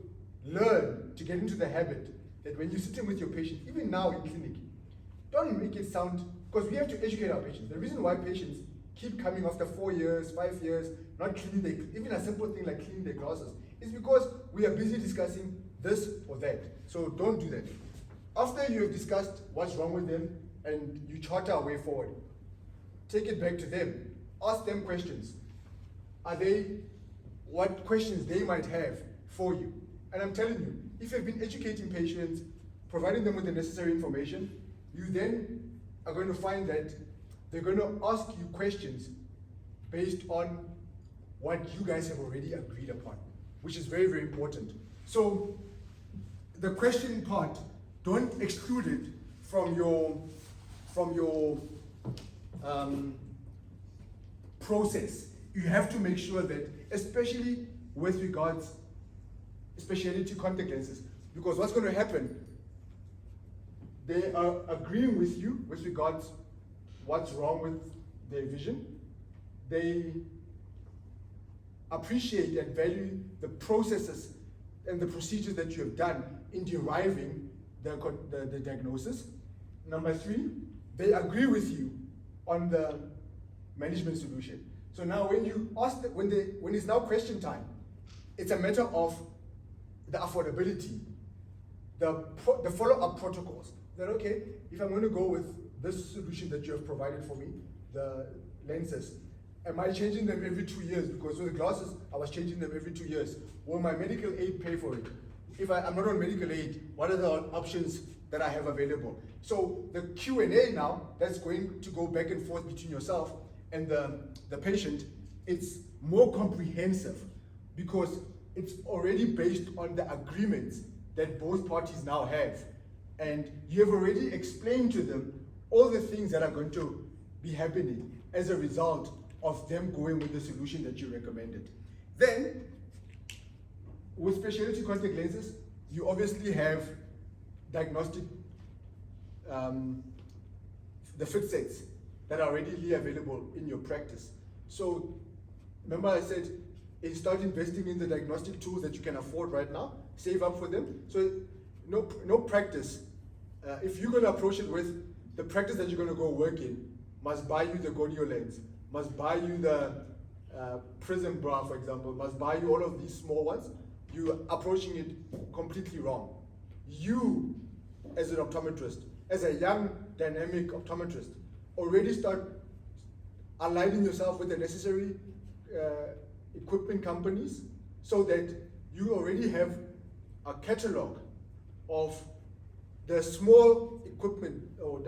learn to get into the habit that when you're sitting with your patient, even now in clinic, don't make it sound, because we have to educate our patients. The reason why patients keep coming after 4 years, 5 years, not cleaning even a simple thing like cleaning their glasses, is because we are busy discussing this or that. So don't do that. After you have discussed what's wrong with them and you chart a way forward, take it back to them. Ask them questions. What questions they might have for you? And I'm telling you, if you've been educating patients, providing them with the necessary information, you then are going to find that they're going to ask you questions based on what you guys have already agreed upon, which is very, very important. So the question part, don't exclude it from your process. You have to make sure that, especially with regards specialty contact lenses, because what's going to happen, they are agreeing with you with regards what's wrong with their vision. They appreciate and value the processes and the procedures that you have done in deriving the diagnosis. Number 3, they agree with you on the management solution. So now when you ask when it's now question time, it's a matter of the affordability, the follow-up protocols. That okay, if I'm going to go with this solution that you have provided for me, the lenses, am I changing them every 2 years? Because with the glasses, I was changing them every 2 years. Will my medical aid pay for it? if I'm not on medical aid, what are the options that I have available? So the Q&A now, that's going to go back and forth between yourself and the patient, it's more comprehensive because it's already based on the agreements that both parties now have. And you have already explained to them all the things that are going to be happening as a result of them going with the solution that you recommended. Then, with specialty contact lenses, you obviously have diagnostic, the fit sets that are readily available in your practice. So, remember I said, start investing in the diagnostic tools that you can afford right now, save up for them. So, no practice. If you're going to approach it with the practice that you're going to go work in, must buy you the Gordio lens, must buy you the Prism bra, for example, must buy you all of these small ones, you're approaching it completely wrong. You, as an optometrist, as a young, dynamic optometrist, already start aligning yourself with the necessary equipment companies so that you already have a catalog of the small equipment or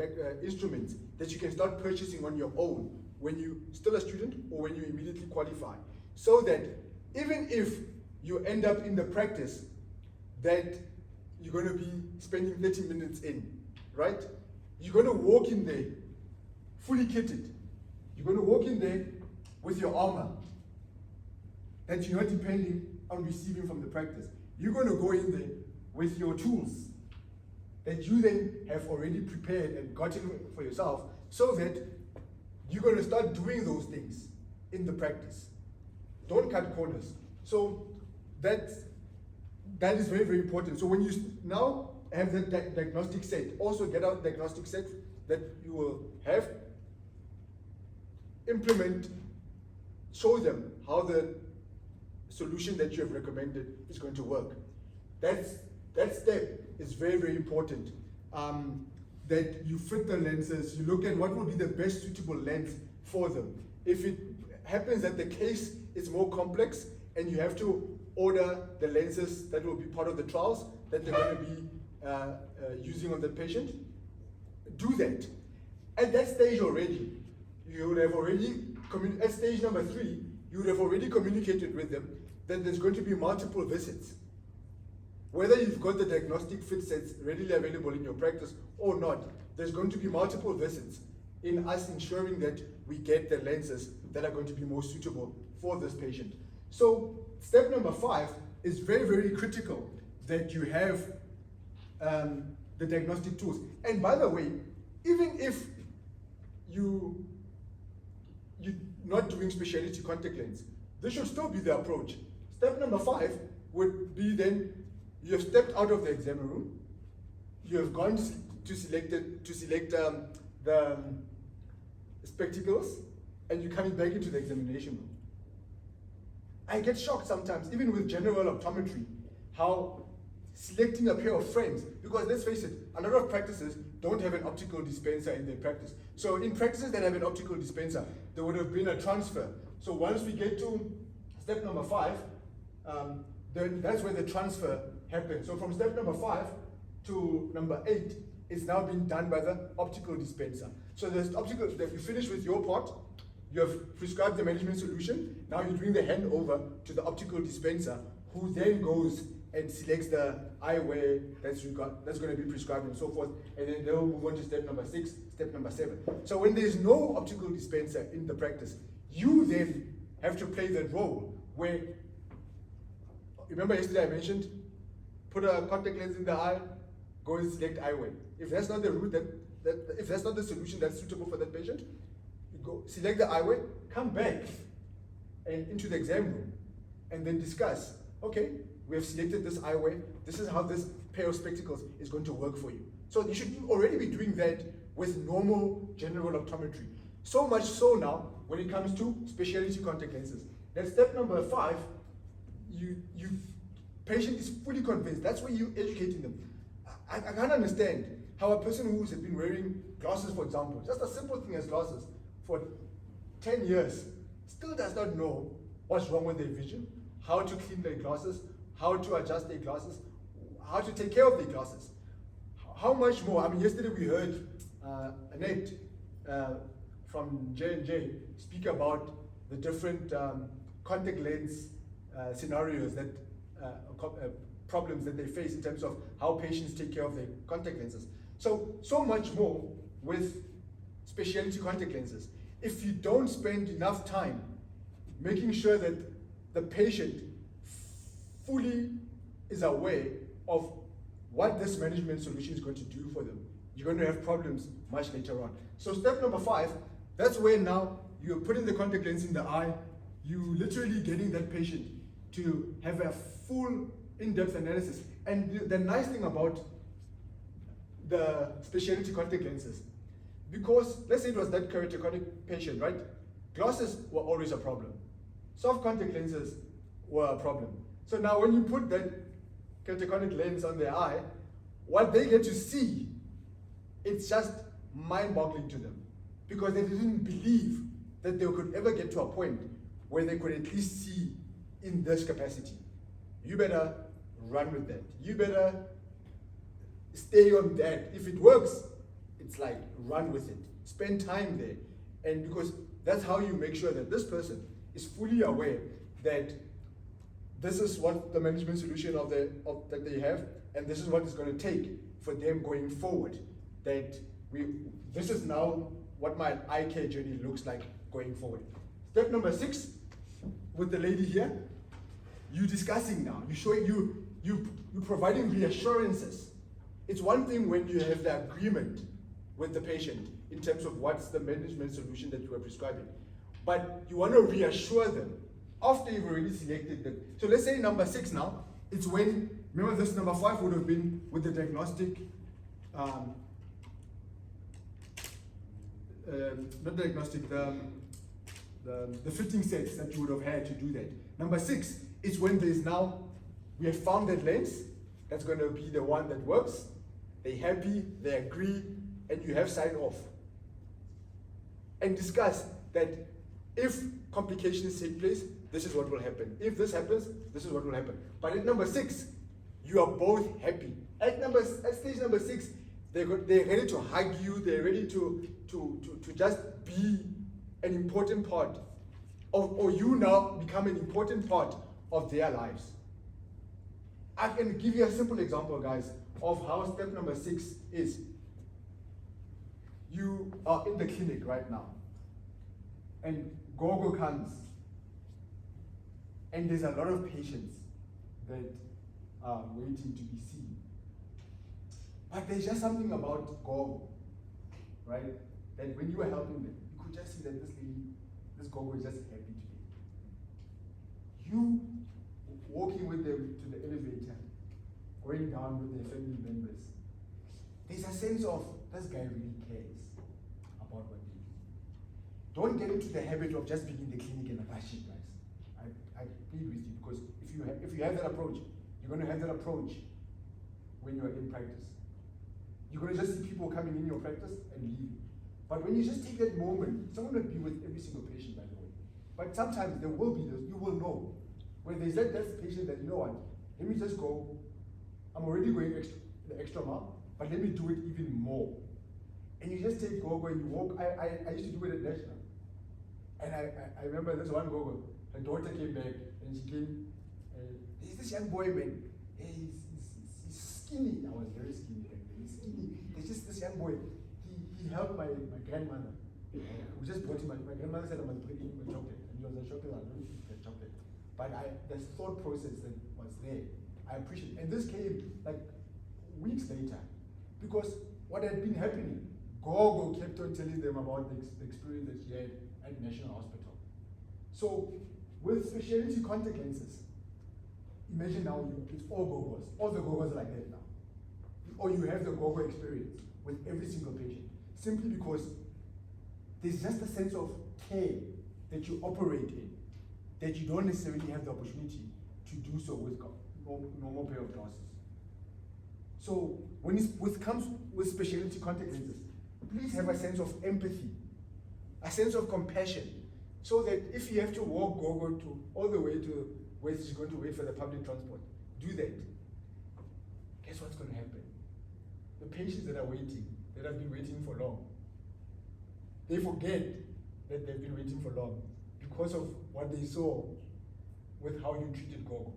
instruments that you can start purchasing on your own when you're still a student or when you immediately qualify. So that even if you end up in the practice that you're going to be spending 30 minutes in, right? You're going to walk in there fully kitted. You're going to walk in there with your armor that you're not depending on receiving from the practice. You're going to go in there with your tools that you then have already prepared and gotten for yourself, so that you're going to start doing those things in the practice. Don't cut corners. So that is very, very important. So when you now have the diagnostic set, also get out diagnostic set that you will have, implement, show them how the solution that you have recommended is going to work. That step is very, very important. That you fit the lenses, you look at what will be the best suitable lens for them. If it happens that the case is more complex and you have to order the lenses that will be part of the trials that they're going to be using on the patient, do that. At that stage already, you would have already, at stage number 3, you would have already communicated with them that there's going to be multiple visits. Whether you've got the diagnostic fit sets readily available in your practice or not, there's going to be multiple visits in us ensuring that we get the lenses that are going to be more suitable for this patient. So step number 5 is very, very critical that you have the diagnostic tools. And by the way, even if you're not doing specialty contact lens, this should still be the approach. Step number 5 would be then, you have stepped out of the exam room, you have gone to select the spectacles, and you're coming back into the examination room. I get shocked sometimes, even with general optometry, how selecting a pair of frames, because let's face it, a lot of practices don't have an optical dispenser in their practice. So in practices that have an optical dispenser, there would have been a transfer. So once we get to step number 5, then that's where the transfer happens. So from step number 5 to number 8, it's now being done by the optical dispenser. So there's optical, if you finish with your part, you have prescribed the management solution, now you're doing the handover to the optical dispenser, who then goes and selects the eyewear that's going to be prescribed and so forth, and then they'll move on to step number 6, step number 7. So when there's no optical dispenser in the practice, you then have to play that role where, remember yesterday I mentioned, put a contact lens in the eye, go and select eyewear. If that's not the route if that's not the solution that's suitable for that patient, you go select the eyewear, come back and into the exam room, and then discuss, okay, we have selected this eyewear, this is how this pair of spectacles is going to work for you. So you should already be doing that with normal general optometry. So much so now, when it comes to specialty contact lenses. Then step number 5, patient is fully convinced. That's where you're educating them. I can't understand how a person who's been wearing glasses, for example, just a simple thing as glasses, for 10 years, still does not know what's wrong with their vision, how to clean their glasses, how to adjust their glasses, how to take care of their glasses. How much more? I mean, yesterday we heard Annette from J&J speak about the different contact lens scenarios that problems that they face in terms of how patients take care of their contact lenses. So much more with specialty contact lenses. If you don't spend enough time making sure that the patient fully is aware of what this management solution is going to do for them, you're going to have problems much later on. So step number 5, that's where now you're putting the contact lens in the eye, you literally getting that patient to have a full in-depth analysis. And the nice thing about the specialty contact lenses, because let's say it was that keratocontic patient, right? Glasses were always a problem. Soft contact lenses were a problem. So now when you put that keratocontic lens on their eye, what they get to see, it's just mind-boggling to them, because they didn't believe that they could ever get to a point where they could at least see in this capacity. You better run with that. You better stay on that. If it works, it's like run with it. Spend time there. And because that's how you make sure that this person is fully aware that this is what the management solution that they have, and this is what it's going to take for them going forward. That this is now what my eye care journey looks like going forward. Step number 6, with the lady here, you discussing now. You providing reassurances. It's one thing when you have the agreement with the patient in terms of what's the management solution that you are prescribing, but you want to reassure them after you've already selected them. So let's say number 6 now, it's when, remember this number 5 would have been with the diagnostic, not diagnostic, the fitting sets that you would have had to do that. Number 6 is when there's now, we have found that lens, that's going to be the one that works, they're happy, they agree, and you have signed off. And discuss that if complications take place, this is what will happen. If this happens, this is what will happen. But at number 6, you are both happy. At stage number 6, they're ready to hug you, they're ready to just be an important part of, or you now become an important part of their lives. I can give you a simple example, guys, of how step number 6 is. You are in the clinic right now, and Gogo comes, and there's a lot of patients that are waiting to be seen. But there's just something about Gogo, right? That when you are helping them, you could just see that this Gogo is just happy to be. You walking with them to the elevator, going down with their family members, there's a sense of, this guy really cares about what they do. Don't get into the habit of just being in the clinic and rushing, guys. I plead with you, because if you have that approach, you're going to have that approach when you're in practice. You're going to just see people coming in your practice and leaving. But when you just take that moment, someone will be with every single patient, by the way. But sometimes there will be this, you will know, when there's that patient that, you know what, let me just go, I'm already going the extra mile, but let me do it even more. And you just take Gogo and you walk. I used to do it at National. And I remember this one Gogo, her daughter came back and she came, there's this young boy, man, he's skinny. I was very skinny back then. He's skinny. There's just this young boy. He helped my grandmother. We just brought him, my grandmother said I must bring him a chocolate. And he was a chocolate, I don't eat the chocolate. But the thought process that was there, I appreciate it. And this came like weeks later, because what had been happening, Gogo kept on telling them about the experience that she had at National Hospital. So with specialty contact lenses, imagine now it's all Gogos. All the Gogos are like that now. Or you have the Gogo experience with every single patient, simply because there's just a sense of care that you operate in, that you don't necessarily have the opportunity to do so with normal pair of glasses. So when it comes with specialty contact lenses, please have a sense of empathy, a sense of compassion, so that if you have to walk Gogo all the way to where she's going to wait for the public transport, do that. guess what's going to happen? The patients that are waiting, that have been waiting for long, they forget that they've been waiting for long because of what they saw with how you treated Gogo.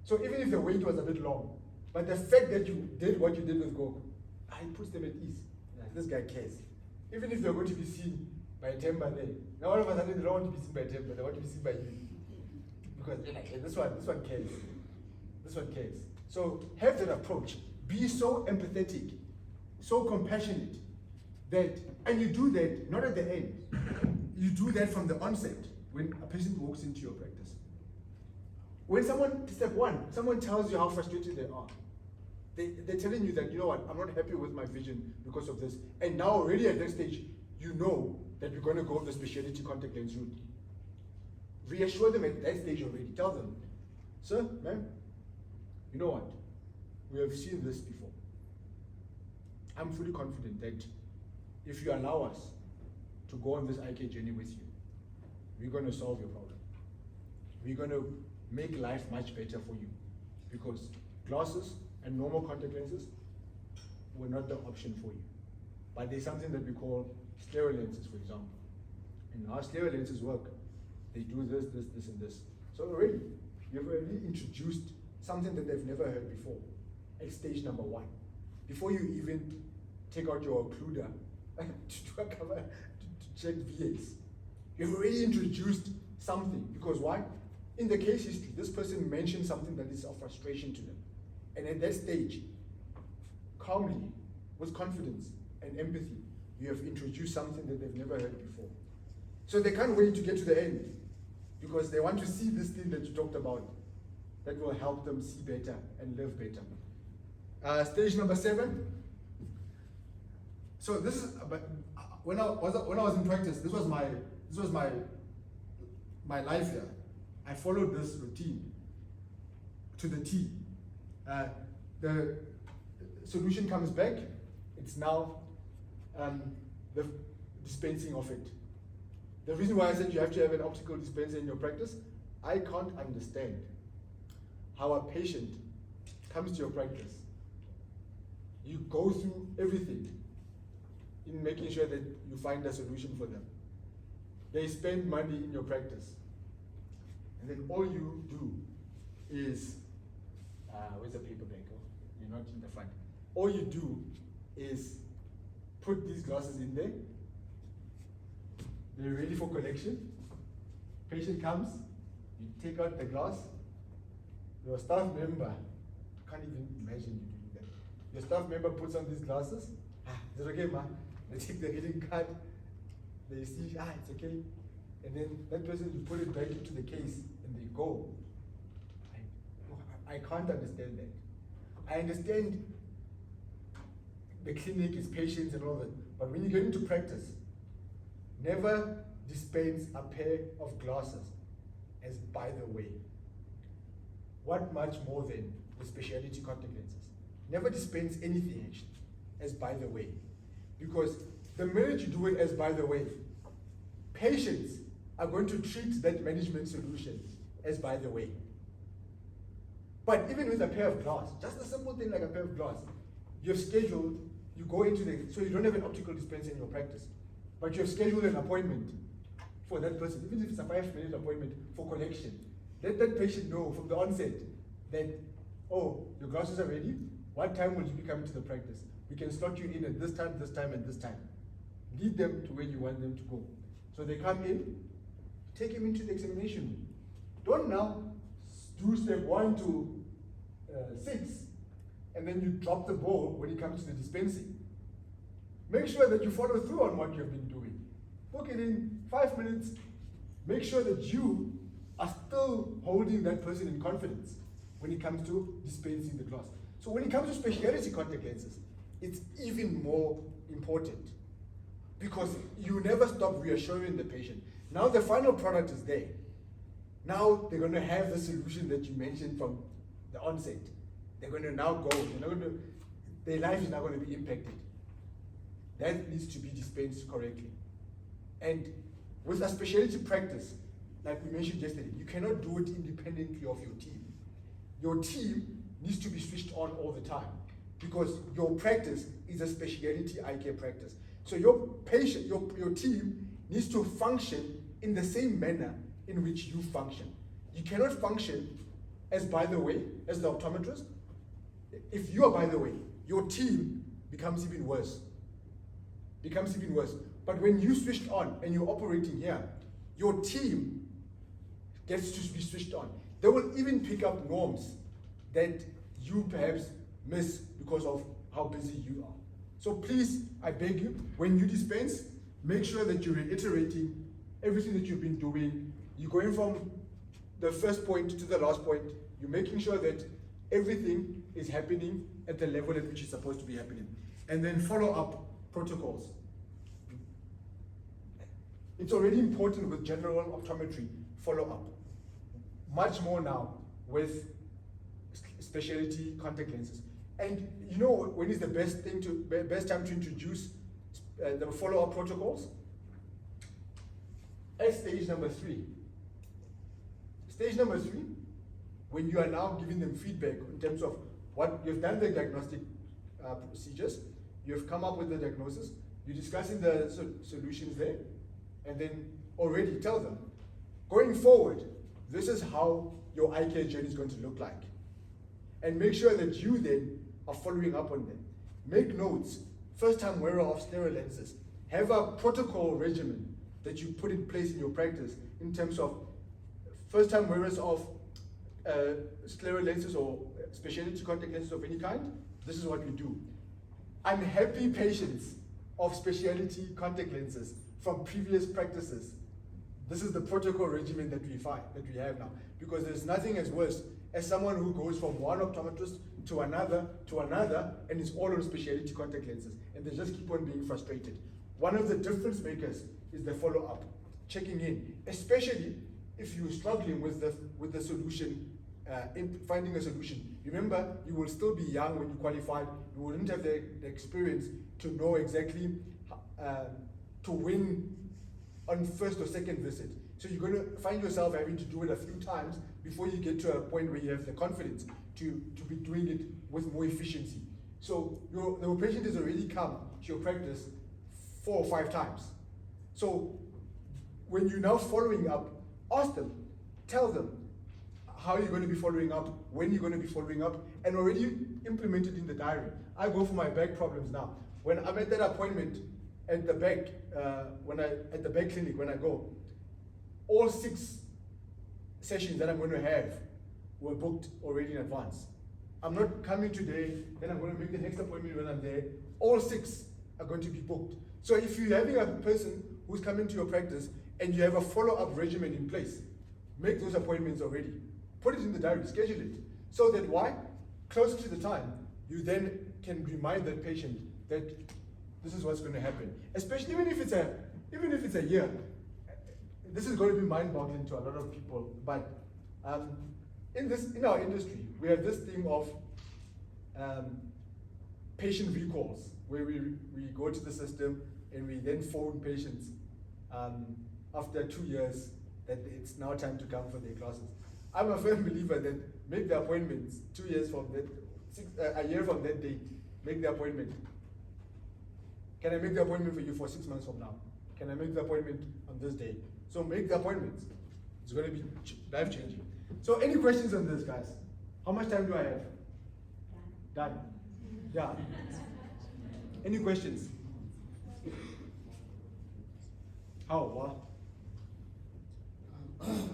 So even if the wait was a bit long, but the fact that you did what you did with Gogo, it puts them at ease. Like, this guy cares. Even if they're going to be seen by Temba there, now all of a sudden they don't want to be seen by Temba, they want to be seen by you. Because they're like, hey, this one cares. This one cares. So have that approach. Be so empathetic, so compassionate, that, and you do that not at the end. You do that from the onset when a patient walks into your practice. When step one, someone tells you how frustrated they are. They're telling you that, you know what, I'm not happy with my vision because of this. And now already at that stage, you know that we're going to go the specialty contact lens route. Reassure them at that stage already. Tell them, sir, ma'am, you know what? We have seen this before. I'm fully confident that if you allow us to go on this IK journey with you, we're going to solve your problem. We're going to make life much better for you, because glasses and normal contact lenses were not the option for you. But there's something that we call scleral lenses, for example. And how scleral lenses work, they do this, this, this, and this. So already, you've already introduced something that they've never heard before at stage number one. Before you even take out your occluder to check VAs, you've already introduced something. Because why? In the case history, this person mentioned something that is of frustration to them. And at that stage, calmly, with confidence and empathy, you have introduced something that they've never heard before. So they can't wait to get to the end, because they want to see this thing that you talked about that will help them see better and live better. Stage number 7. So this is, but when I was in practice, this was my life here. I followed this routine to the T. The solution comes back. It's now the dispensing of it. The reason why I said you have to have an optical dispenser in your practice, I can't understand how a patient comes to your practice. You go through everything in making sure that you find a solution for them. They spend money in your practice, and then all you do is, where's the paper bag? Oh, you're not in the front. All you do is put these glasses in there. They're ready for collection. Patient comes, you take out the glass. Your staff member, I can't even imagine you doing that. Your staff member puts on these glasses. Is it okay, ma? They take the reading card. They see, it's okay. And then that person, you put it back into the case and they go. I can't understand that. I understand the clinic is patients and all that, but when you get into practice, never dispense a pair of glasses as by the way. What much more than with specialty contact lenses? Never dispense anything actually as by the way. Because the minute you do it as by the way, patients are going to treat that management solution as by the way. But even with a pair of glass, just a simple thing like a pair of glass, you've scheduled, you go into so you don't have an optical dispenser in your practice, but you've scheduled an appointment for that person, even if it's a 5-minute appointment for collection. Let that patient know from the onset that, oh, your glasses are ready. What time will you be coming to the practice? We can slot you in at this time, and this time. Lead them to where you want them to go. So they come in, take him into the examination room. Don't now do step 1 to 6, and then you drop the ball when it comes to the dispensing. Make sure that you follow through on what you've been doing. Book it in 5 minutes. Make sure that you are still holding that person in confidence when it comes to dispensing the glass. So when it comes to specialty contact lenses, it's even more important, because you never stop reassuring the patient. Now the final product is there. Now they're going to have the solution that you mentioned from the onset. They're going to now go. Their life is now going to be impacted. That needs to be dispensed correctly. And with a specialty practice, like we mentioned yesterday, you cannot do it independently of your team. Your team needs to be switched on all the time, because your practice is a specialty eye care practice. So your patient, your team needs to function in the same manner in which you function. You cannot function as by the way, as the optometrist. If you are by the way, your team becomes even worse. Becomes even worse. But when you switched on and you're operating here, your team gets to be switched on. They will even pick up norms that you perhaps miss because of how busy you are. So please, I beg you, when you dispense, make sure that you're reiterating everything that you've been doing. You're going from the first point to the last point. You're making sure that everything is happening at the level at which it's supposed to be happening. And then follow up protocols. It's already important with general optometry follow-up. Much more now with specialty contact lenses. And you know when is the best time to introduce the follow-up protocols? At stage number 3. Stage number 3, when you are now giving them feedback in terms of what you've done the diagnostic procedures, you've come up with the diagnosis, you're discussing the solutions there, and then already tell them, going forward, this is how your eye care journey is going to look like. And make sure that you then are following up on them. Make notes, first time wearer of scleral lenses. Have a protocol regimen that you put in place in your practice in terms of first time wearers of scleral lenses or specialty contact lenses of any kind. This is what we do. Unhappy patients of specialty contact lenses from previous practices. This is the protocol regimen that we have now, because there's nothing as worse as someone who goes from one optometrist to another, and is all on specialty contact lenses, and they just keep on being frustrated. One of the difference makers is the follow-up, checking in, especially if you're struggling with the solution, in finding a solution. Remember, you will still be young when you qualified. You wouldn't have the experience to know exactly to win on first or second visit. So you're going to find yourself having to do it a few times before you get to a point where you have the confidence to be doing it with more efficiency. So the patient has already come to your practice 4 or 5 times. So when you're now following up, ask them, tell them how you're going to be following up, when you're going to be following up, and already implement it in the diary. I go for my back problems now. When I'm at that appointment at the back, at the back clinic, when I go, all 6 sessions that I'm going to have were booked already in advance. I'm not coming today, then I'm going to make the next appointment when I'm there. All 6 are going to be booked. So if you're having a person who's coming to your practice and you have a follow-up regimen in place, make those appointments already. Put it in the diary, schedule it. So that why? Closer to the time, you then can remind that patient that this is what's going to happen. Especially even if it's a year. This is going to be mind-boggling to a lot of people, but in our industry, we have this thing of patient recalls, where we go to the system and we then phone patients after 2 years that it's now time to come for their classes. I'm a firm believer that make the appointments 2 years from that, a year from that date, make the appointment. Can I make the appointment for you for 6 months from now? Can I make the appointment on this day? So make the appointments. It's going to be life-changing. So any questions on this, guys? How much time do I have? Done. Yeah. Any questions? How? What?